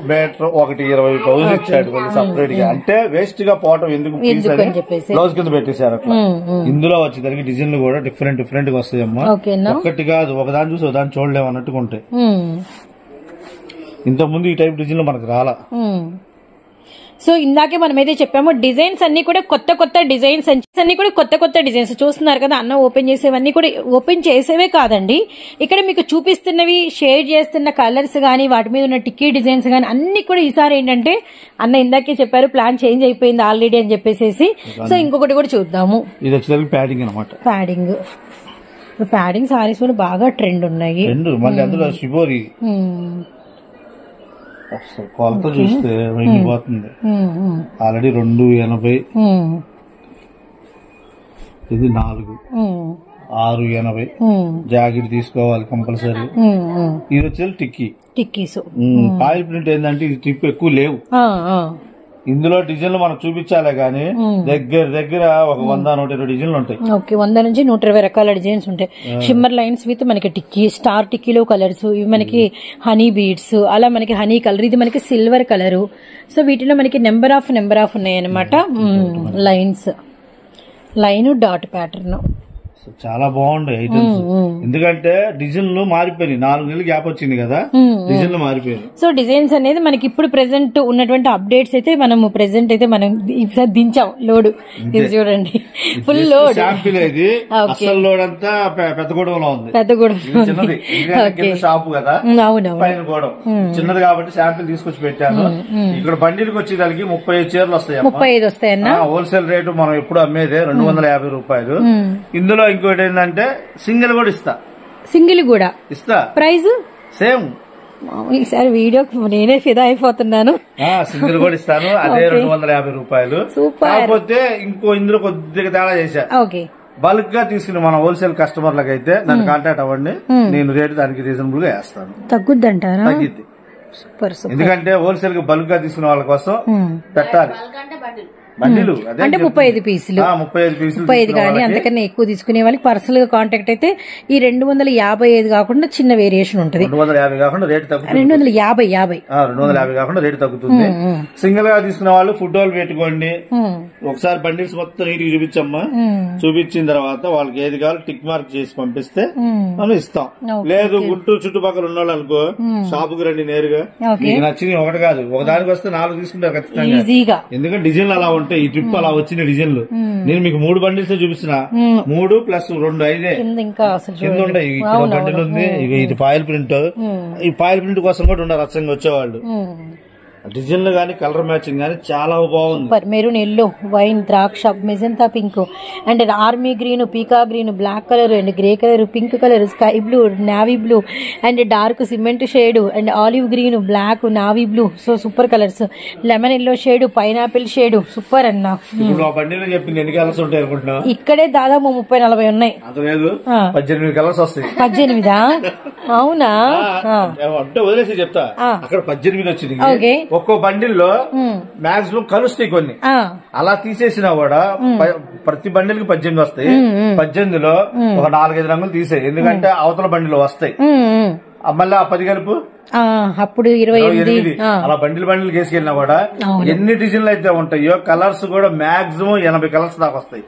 మీటర్ 120 బ్లౌజ్ ఇచ్చాడు సపరేట్ గా. అంటే వేస్ట్ గా పోవటం ఎందుకు బ్లౌజ్ కింద పెట్టేశారు అట్లా. ఇందులో వచ్చేసరికి డిజైన్లు కూడా డిఫరెంట్ గా వస్తాయి అమ్మా. ఒక్కటి కాదు, ఒకదాని చూసి ఒకదాన్ని చూడలేము అన్నట్టుగా ఉంటాయి. ఇంత ముందు ఈ టైప్ డిజైన్లు మనకు రాలా. సో ఇందాకే మనం ఏదైతే చెప్పామో డిజైన్స్ అన్ని కూడా కొత్త డిజైన్స్ అన్ని కూడా కొత్త డిజైన్స్ చూస్తున్నారు కదా. అన్న ఓపెన్ చేసేవన్నీ కూడా ఓపెన్ చేసేవే కాదండి, ఇక్కడ మీకు చూపిస్తున్నవి షేడ్ చేస్తున్న కలర్స్ గానీ వాటి మీద ఉన్న టిక్కీ డిజైన్స్ గానీ అన్ని కూడా ఈసారి ఏంటంటే అన్న ఇందాకే చెప్పారు ప్లాన్ చేంజ్ అయిపోయింది ఆల్రెడీ అని చెప్పేసి. సో ఇంకొకటి కూడా చూద్దాము. ఇది వచ్చేసరికి ప్యాడింగ్ అన్నమాట. ప్యాడింగ్ సారీస్ కూడా బాగా ట్రెండ్ ఉన్నాయి. కొలత చూస్తే వెళ్ళిపోతుంది. ఆల్రెడీ 280, ఇది 4, 680. జాకెట్ తీసుకోవాలి కంపల్సరీ. ఇది వచ్చేది టిక్కీస్. ఫాయిల్ ప్రింట్ ఏంటంటే ఇది టిప్ ఎక్కువ లేవు. ఇందులో డిజైన్లు మనకు చూపించాలే గానీ దగ్గర ఒక 100-120 డిజైన్లు ఉంటాయి. ఓకే, 100 నుంచి 120 రకాల డిజైన్స్ ఉంటాయి. షిమ్మర్ లైన్స్ విత్ మనకి టిక్కీ, స్టార్ టిక్కీలో కలర్స్, ఇవి మనకి హనీ బీడ్స్, అలా మనకి హనీ కలర్, ఇది మనకి సిల్వర్ కలర్. సో వీటిలో మనకి నెంబర్ ఆఫ్ ఉన్నాయి అనమాట. లైన్ డాట్ ప్యాటర్న్ చాలా బాగుండే ఐటమ్స్. ఎందుకంటే డిజైన్లు మారిపోయినాయి, 4 నెలలు గ్యాప్ వచ్చింది కదా, డిజైన్లు మారిపోయినాయి. సో డిజైన్స్ అనేది మనకి ఇప్పుడు ప్రెసెంట్ ఉన్నటువంటి అప్డేట్స్ అయితే మనము ప్రెసెంట్ అయితే మనం దించాం లోడ్. ఇది చూడండి ఫుల్ లోడ్ శాంపిల్. ఇది అసలు లోడ్ అంతా పెద్దగూడెంలో ఉంది. చిన్నది షాపు కదా, పైన గూడెం చిన్నది కాబట్టి శాంపిల్ తీసుకొచ్చి పెట్టాను. ఇక్కడ బండికి వచ్చేదానికి 35 చీరలు వస్తాయి. 35 వస్తాయన్న. హోల్సేల్ రేటు మనం ఎప్పుడు అమ్మేదే 250 రూపాయలు. ఇందులో ఇంకోటి ఏంటంటే సింగిల్ కూడా ఇస్తా. Price same. ఈసారి వీడియోకి నేనే ఫిదా అయిపోతున్నాను. సింగిల్ కూడా ఇస్తాను, అదే 250 రూపాయలు. కాకపోతే ఇందులో కొద్దిగా తేడా చేశా. బల్క్ గా తీసుకుని మన హోల్సేల్ కస్టమర్లకు అయితే నన్ను కాంటాక్ట్ అవ్వండి, నేను రేటు దానికి రీజనబుల్ గా వేస్తాను. తగ్గుద్దంటారా? తగ్గిద్ది. ఎందుకంటే హోల్సేల్ గా బల్క్ గా తీసుకునే వాళ్ళ కోసం పెట్టాలి బండిలు. అంటే 35 పీసులు 35 కానీ అంతకన్నా ఎక్కువ తీసుకునే వాళ్ళకి పర్సనల్ గా కాంటాక్ట్ అయితే ఈ 255 కాకుండా చిన్న వేరియేషన్ ఉంటుంది. 250 కాకుండా రేట్ తగ్గుతుంది. 250 కాకుండా రేట్ తగ్గుతుంది. సింగిల్ గా తీసుకునే వాళ్ళు ఫుడ్ వాళ్ళు పెట్టుకోండి. ఒకసారి బండిల్స్ మొత్తం నీట్ గా చూపించమ్మా. చూపించిన తర్వాత వాళ్ళకి ఏది కావాలో టిక్ మార్క్ చేసి పంపిస్తే మనం ఇస్తాం. లేదు గుంటూరు చుట్టుపక్కల ఉన్న వాళ్ళు అనుకో షాపుకి రండి నేరుగా. మీకు నచ్చింది ఒకటి కాదు, ఒక దానికి వస్తే 4 తీసుకుంటారు ఖచ్చితంగా. ఎందుకంటే డిజైన్లు అలా ఉంటాయి. ఉంటాయి. ఈ ట్రిప్ అలా వచ్చిన డిజైన్లు నేను మీకు 3 బండిల్స్ చూపిస్తున్నా. 3 ప్లస్ 2 5 కింద ఉంటాయి. ఇక్కడ బండిల్ ఉంది. ఇది ఫాయిల్ ప్రింట్. ఈ ఫాయిల్ ప్రింట్ కోసం కూడా ఉన్నారు రచ్చంగా వచ్చేవాళ్ళు. డిజైన్లు గానీ కలర్ మ్యాచింగ్ గానీ చాలా బాగుంది. మెరూన్ ఎల్లో, వైన్, ద్రాక్ష, magenta pink and army green, పీకా green, black colour and grey colour, pink colour, sky blue, navy blue and dark cement shade and olive green, black, navy blue. So super colours. Lemon yellow shade, pineapple shade, super అన్న. చెప్పింది ఎన్ని colours ఉంటాయి అనుకుంటున్నా? ఇక్కడే దాదాపు 30-40 ఉన్నాయి. 18 colours వస్తాయి. 18? అవునా? అంటే వదిలేసి చెప్తా. అక్కడ 18 వచ్చింది. ఒక్కో బండిల్లో మాక్సిమం కలుస్తాయి కొన్ని. అలా తీసేసినా కూడా ప్రతి బండిల్కి 18 వస్తాయి. 18లో ఒక 4-5 రంగులు తీసేయి, ఎందుకంటే అవతల బండిలో వస్తాయి. మళ్ళీ ఆ 10 కలుపు అప్పుడు 28. అలా బండిలు వేసుకెళ్ళినా కూడా ఎన్ని డిజైన్లు అయితే ఉంటాయో కలర్స్ కూడా మాక్సిమం 80 కలర్స్ దాకా వస్తాయి.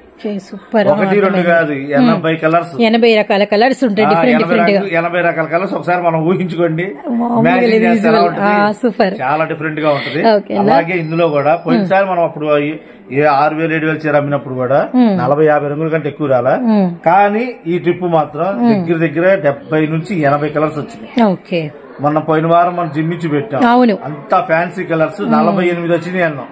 సూపర్. 1-2 కాదు, 80 కలర్స్. 80 రకాల కలర్స్ ఉంటాయి. 80 రకాల కలర్స్ ఒకసారి మనం ఊహించుకోండి. సూపర్, చాలా డిఫరెంట్ గా ఉంటది. అలాగే ఇందులో కూడా పోయినసారి మనం అప్పుడు 6,000-7,000 చీర అమ్మినప్పుడు కూడా 40-50 రంగుల కంటే ఎక్కువ రాలా. కానీ ఈ ట్రిప్ మాత్రం దగ్గర 70 నుంచి 80 కలర్స్ వచ్చినాయి. మొన్న పోయిన వారం మనం జిమ్మిచ్చి పెట్టాం. అంతా ఫ్యాన్సీ కలర్స్ 48 వచ్చినాయి అన్నాం.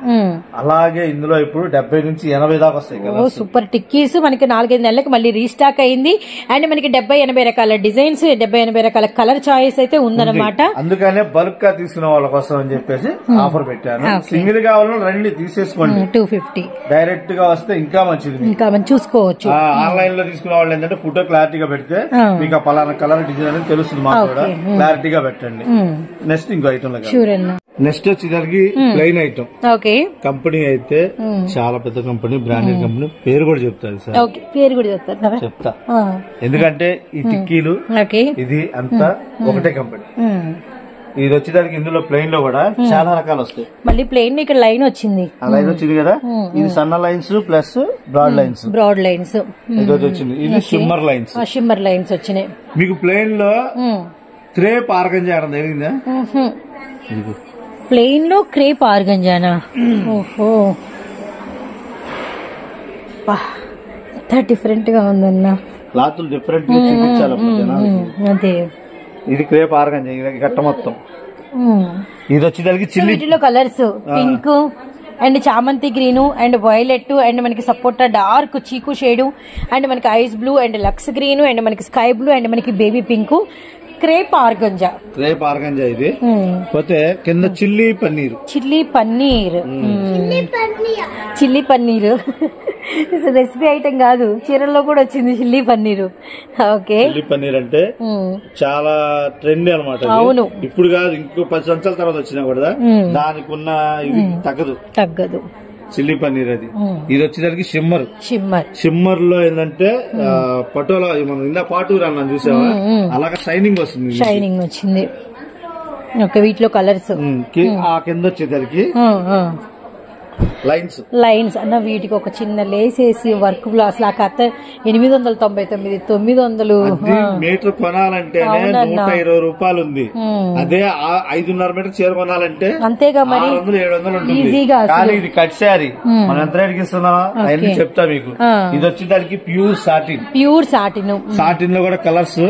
అలాగే ఇందులో ఇప్పుడు 70 నుంచి 80 దాకా వస్తాయి. సూపర్ టిక్కీస్ మనకి 4-5 నెలలకు మళ్ళీ రీస్టాక్ అయింది. అండ్ మనకి 70-80 రకాల డిజైన్స్, 70-80 రకాల కలర్ చాయిస్ అయితే ఉందన్నమాట. అందుకనే బల్క్ గా తీసుకునే వాళ్ళ కోసం అని చెప్పేసి ఆఫర్ పెట్టాను. సింగిల్ కావాలని రండి తీసేసుకోండి. 250 డైరెక్ట్ గా వస్తే ఇంకా మంచిది, ఇంకా మంచి చూసుకోవచ్చు. ఆన్లైన్ లో తీసుకునే వాళ్ళు ఏంటంటే ఫోటో క్లారిటీగా పెడితే మీకు ఆ పలానా కలర్ డిజైన్ అనేది తెలుస్తుంది. మాకు కూడా క్లారిటీగా పెట్టండి. నెక్స్ట్ ఇంకో ఐటమ్ నెక్స్ట్ వచ్చేసరికి ప్లెయిన్ ఐటమ్. కంపెనీ అయితే చాలా పెద్ద కంపెనీ, బ్రాండెడ్ కంపెనీ. పేరు కూడా చెప్తారు సార్. పేరు కూడా చెప్తారు, చెప్తా. ఎందుకంటే ఈ టిక్కీలు ఇది అంతా ఒకటే కంపెనీ. ఇది వచ్చేదానికి ఇందులో ప్లెయిన్ లో కూడా చాలా రకాలు వస్తాయి. మళ్ళీ ప్లెయిన్ ఇక్కడ లైన్ వచ్చింది. లైన్ వచ్చింది కదా, ఇది సన్న లైన్స్ ప్లస్ బ్రాడ్ లైన్స్. ఇది వచ్చింది. ఇది షిమ్మర్ లైన్స్. షిమ్మర్ లైన్స్ వచ్చినాయి మీకు ప్లెయిన్ లో. క్రేప్ ఆర్గంజా ఆడడం జరిగిందా? ప్లెయిన్ లో క్రేప్ ఆర్గంజానా? ఓహో, ఎంత డిఫరెంట్ గా ఉందన్న. క్లాతులు డిఫరెంట్ గా చూపించాలి. అదే ఇది క్రేప్ ఆర్గంజా, ఇది గట్ట మొత్తం. ఇది వచ్చేదానికి చిల్లీలో కలర్స్ పింక్ అండ్ చామంతి గ్రీన్ అండ్ వైలెట్ అండ్ మనకి sapota dark chikoo shade and మనకి ice blue and lux green and మనకి స్కై బ్లూ అండ్ మనకి బేబీ పింక్. క్రేప్ ఆర్గంజా ఇది. పోతే కింద చిల్లీ పన్నీర్ రెసిపీ ఐటమ్ కాదు, చీరల్లో కూడా వచ్చింది chilli paneer. Okay, chilli paneer అంటే చాలా ట్రెండ్ అనమాట. అవును, ఇప్పుడు కాదు, ఇంకో 10 సంవత్సరాల తర్వాత వచ్చినా కూడా దానికి ఉన్న ఇది తగ్గదు. చిల్లీ పన్నీర్ అది. ఇది వచ్చేసరికి షిమ్మర్ లో ఏంటంటే పటోలా మనం ఇందా పాటూరు అన్నాం చూసావా, అలాగా షైనింగ్ వచ్చింది. వీటిలో కలర్స్. ఆ కింద వచ్చేసరికి లైన్స్ అన్న. వీటికి ఒక చిన్న లేసేసి వర్క్ బ్లాస్ లాగా 899, 900 మీటర్ కొనాలంటే 120 రూపాయలు ఉంది. అదే 5.5 మీటర్ చీర కొనాలంటే అంతేగా మరి 600-700 ఈజీగా. కానీ ఇది కట్ శారీ మనం ఎంత రేటుకి ఇస్తున్నాం అవన్నీ చెప్తా మీకు. ఇది వచ్చేదానికి ప్యూర్ సాటిన్ లో కూడా కలర్స్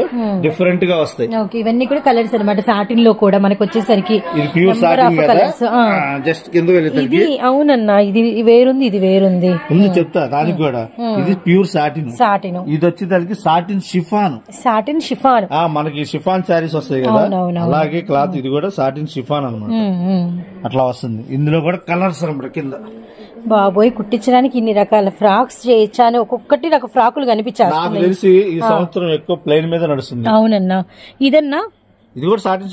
డిఫరెంట్ గా వస్తాయి. ఇవన్నీ కూడా కలర్స్ అనమాట. సాటిన్ లో కూడా మనకు వచ్చేసరికి ఇది ప్యూర్ సాటిన్ కలర్స్. జస్ట్ కింద వెళ్ళేసరికి అవునన్నా, ఇది వేరుంది, ఇది వేరుంది. చెప్తా దానికి కూడా. ఇది ప్యూర్ సాటిన్. ఇది వచ్చేదానికి సాటిన్ షిఫాన్. మనకి షిఫాన్ శారీస్ వస్తాయి కదా, అలాగే క్లాత్ ఇది కూడా సాటిన్ షిఫాన్ అనమాట. అట్లా వస్తుంది. ఇందులో కూడా కలర్స్ అనమాట కింద. బాబోయ్, కుట్టించడానికి ఇన్ని రకాల ఫ్రాక్స్ చేయొచ్చా అని ఒక్కొక్కటి నాకు ఫ్రాకులు కనిపించారు. నాకు తెలిసి ఈ సంవత్సరం ఎక్కువ ప్లెయిన్ మీద నడుస్తుంది. అవునన్నా. ఇదన్నా ఇది కూడా సాటిన్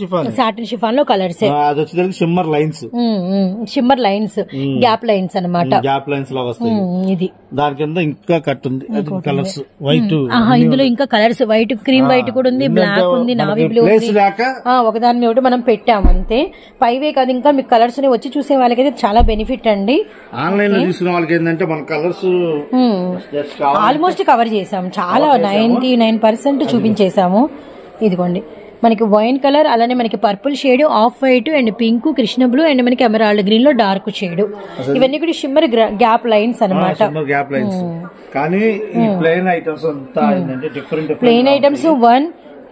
షిఫాన్ లో కలర్స్. అది వచ్చేసరికి షిమ్మర్ లైన్స్ గ్యాప్ లైన్స్ అనమాట. గ్యాప్ లైన్స్ లాగా వస్తాయి. ఇది దాని కింద ఇంకా కట్ ఉంది కలర్స్. వైట్ ఇందులో ఇంకా కలర్స్ వైట్, క్రీమ్ వైట్ కూడా ఉంది, బ్లాక్ ఉంది, నావీ బ్లూ. ఒకదాని మీద మనం పెట్టాము అంతే. పైవే కాదు, ఇంకా మీకు కలర్స్ వచ్చి చూసే వాళ్ళకైతే చాలా బెనిఫిట్ అండి. ఆన్లైన్ లో తీసుకునే వాళ్ళకి ఏంటంటే మన కలర్స్ ఆల్మోస్ట్ కవర్ చేసాం. చాలా 99% చూపించేసాము. ఇదిగోండి, మనకి వైన్ కలర్, అలానే మనకి purple shade, off white and pink, Krishna blue and మనకి ఎమరాల్డ్ గ్రీన్ లో డార్క్ షేడ్. ఇవన్నీ కూడా షిమ్మర్ గ్యాప్ లైన్స్ అనమాట. Gap lines. కానీ ఈ ప్లెయిన్ ఐటమ్స్ అంతా ఏంటంటే different plain items 1,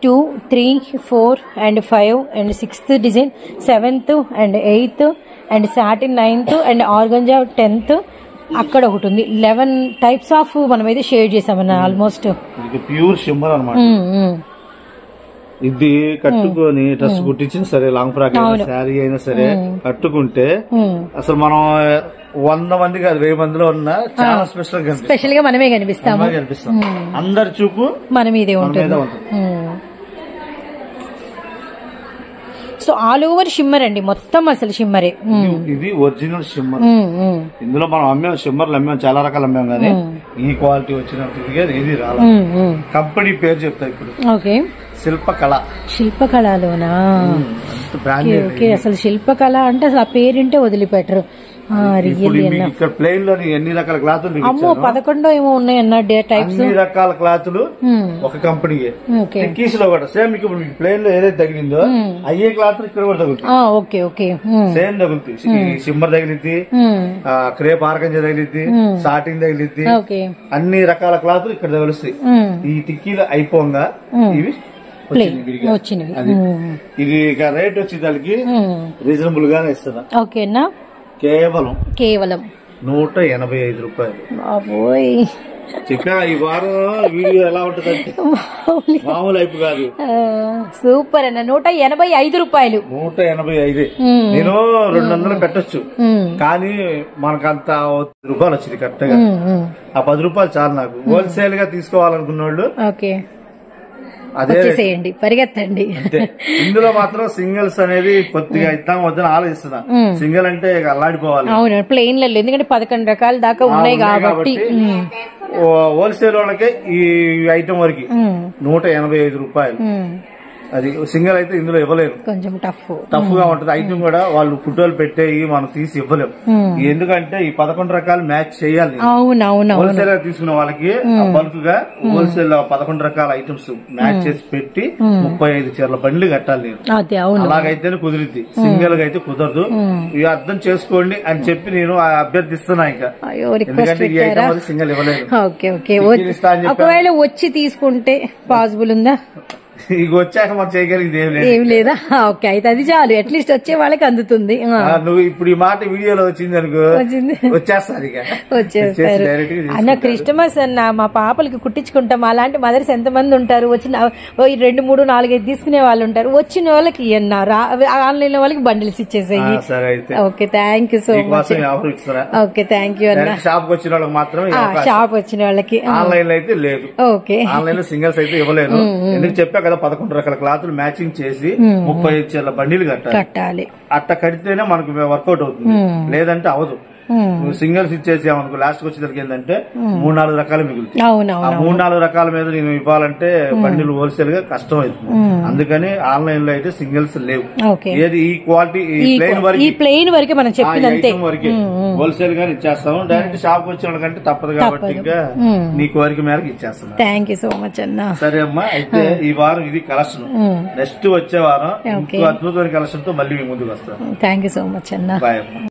2, 3, 4 and 5 and 6th design, 7th and 8th and satin 9th and organza 10th. అక్కడ ఒకటి ఉంది. 11 టైప్స్ ఆఫ్ మనమైతే షేడ్ చేసామన్న. ఆల్మోస్ట్ ప్యూర్ షిమ్మర్ అనమాట. ఇది కట్టుకొని డ్రెస్ కుట్టించిన సరే, లాంగ్ ఫ్రాక్ అయినా శారీ అయినా సరే కట్టుకుంటే అసలు మనం 100 మంది కాదు 1000 మందిలో ఉన్న చాలా స్పెషల్ గా మనమే కనిపిస్తాం. అందరి చూపు మన మీదే ఉంటుంది. సో ఆల్ ఓవర్ షిమ్మర్ అండి, మొత్తం అసలు షిమ్మరే. ఇది ఒరిజినల్ షిమ్మర్. ఇందులో మనం అమ్మాం షిమ్మర్లు అమ్మాం, చాలా రకాలు అమ్మాం, కానీ ఈ క్వాలిటీ వచ్చినట్టుగా ఇది రాలేదు. కంపెనీ పేరు చెప్తా ఇప్పుడు. ఓకే, శిల్పకళ. శిల్పకళలోనా? ఓకే, అసలు శిల్పకళ అంటే అసలు ఆ పేరింటే వదిలిపెట్టరు. ఇక్కడ ప్లెయిన్ లో ఎన్ని రకాల క్లాతులు? అమ్మో 11 ఏమో ఉన్నాయన్న టైప్స్. అన్ని రకాల క్లాతులు ఒక కంపెనీ. కీస్ లో కూడా సేమ్. మీకు ప్లెయిన్ లో ఏదైతే తగిలిందో అయ్యే క్లాతులు ఇక్కడ కూడా తగులుతాయి. ఓకే ఓకే, సేమ్ తగులుతాయి. సిమ్మర్ తగిలిద్ది, క్రేప్ ఆర్గంజా తగిలిద్ది, సాటిన్ తగిలిద్ది, అన్ని రకాల క్లాతులు ఇక్కడ తగులుస్తాయి. ఈ టిక్కీలు అయిపోగా ఇవి వచ్చినవి. ఇది రేట్ వచ్చేదానికి రీజనబుల్ గానే ఇస్తున్నా. ఓకేనా? కేవలం 185 రూపాయలు. చెప్పా ఈ వారం వీడియో ఎలా ఉంటదంటే మామూలు అయిపు కాదు. సూపర్ అన్న. 185 రూపాయలు. 185. నేను 200 పెట్టొచ్చు, కానీ మనకంత 10 రూపాయలు వచ్చింది కరెక్ట్గా. ఆ 10 రూపాయలు చాలు నాకు. హోల్సేల్ గా తీసుకోవాలనుకున్న వాళ్ళు చేసేయండి, పరిగెత్తండి. ఇందులో మాత్రం సింగిల్స్ అనేది కొద్దిగా ఇద్దాం వద్దని ఆలోచిస్తున్నా. సింగిల్ అంటే అల్లాడిపోవాలి. అవును, ప్లెయిన్ లో ఎందుకంటే 11 రకాల దాకా ఉన్నాయి కాబట్టి హోల్సేల్ వాళ్ళకే ఈ ఐటమ్ వరకు 185 రూపాయలు. అది సింగిల్ అయితే ఇందులో ఇవ్వలేరు, కొంచెం టఫ్ గా ఉంటది. ఐటమ్ కూడా వాళ్ళు ఫోటోలు పెట్టేవి మనం తీసి ఇవ్వలేము. ఎందుకంటే ఈ 11 రకాలు మ్యాచ్ చేయాలి. హోల్సేల్ గా తీసుకున్న వాళ్ళకి బల్క్ గా హోల్సేల్ లో 11 రకాల ఐటమ్స్ మ్యాచ్ చేసి పెట్టి 35 చీరల బండ్లు కట్టాలి. అలాగైతేనే కుదిరిద్ది, సింగిల్ గా అయితే కుదరదు. ఇవి అర్థం చేసుకోండి అని చెప్పి నేను అభ్యర్థిస్తున్నా. ఇంకా ఎందుకంటే ఈ ఐటమ్ సింగిల్ ఇవ్వలేదు. ఒకవేళ వచ్చి తీసుకుంటే పాసిబుల్ ఉందా? ఇక వచ్చాక మనం చేయగలిగింది ఏం లేదా? ఓకే, అయితే అది చాలు. అట్లీస్ట్ వచ్చే వాళ్ళకి అందుతుంది. నువ్వు ఇప్పుడు ఈ మాట వీడియోలో వచ్చింది అనుకో, వచ్చేస్తారు. అన్న క్రిస్టమస్ అన్న మా పాపలకి కుట్టించుకుంటాం. అలాంటి మదర్స్ ఎంతమంది ఉంటారు? వచ్చిన 2, 3, 4, 5 తీసుకునే వాళ్ళు ఉంటారు. వచ్చిన వాళ్ళకి ఆన్లైన్ లో వాళ్ళకి బండిల్స్ ఇచ్చేసాయి. Okay, thank you so much. Okay, thank you అన్న. షాప్ వచ్చిన వాళ్ళకి మాత్రం, షాప్ వచ్చిన వాళ్ళకి. ఆన్లైన్ లో అయితే లేదు. ఓకే, ఆన్లైన్ లో సింగిల్స్ అయితే ఇవ్వలేదు. ఎందుకు చెప్పా కదా, 11 రకాల క్లాతులు మ్యాచింగ్ చేసి 35 చీరల బండిలు కట్టాలి. అట్లా కడితేనే మనకు వర్కౌట్ అవుతుంది, లేదంటే అవదు. సింగిల్స్ ఇచ్చేసామనుకో లాస్ట్ కి వచ్చేసరికి ఏంటంటే 3-4 రకాలు మిగులుతాయి. ఆ 3-4 రకాల మీద నేను ఇవ్వాలంటే బండిలు హోల్సేల్ గా కష్టం అవుతుంది. అందుకని ఆన్లైన్ లో అయితే సింగిల్స్ లేవు. ఏది ఈ క్వాలిటీ ఈ ప్లెయిన్ వరకే మనం చెప్పినంతే వరకే హోల్సేల్ గా ఇచ్చేస్తాము. డైరెక్ట్ షాప్ వచ్చిన వాళ్ళకంటే తప్పదు కాబట్టి ఇంకా నీ కోరిక మేరకు ఇచ్చేస్తాను. థ్యాంక్ యూ సో మచ్ అన్న. సరే అమ్మా, అయితే ఈ వారం ఇది కలెక్షన్. నెక్స్ట్ వచ్చే వారం ఇంకో అద్భుతమైన కలెక్షన్ తో మళ్ళీ మీ ముందుకు వస్తాను. థ్యాంక్ యూ సో మచ్ అన్న. బాయ్ అమ్మా.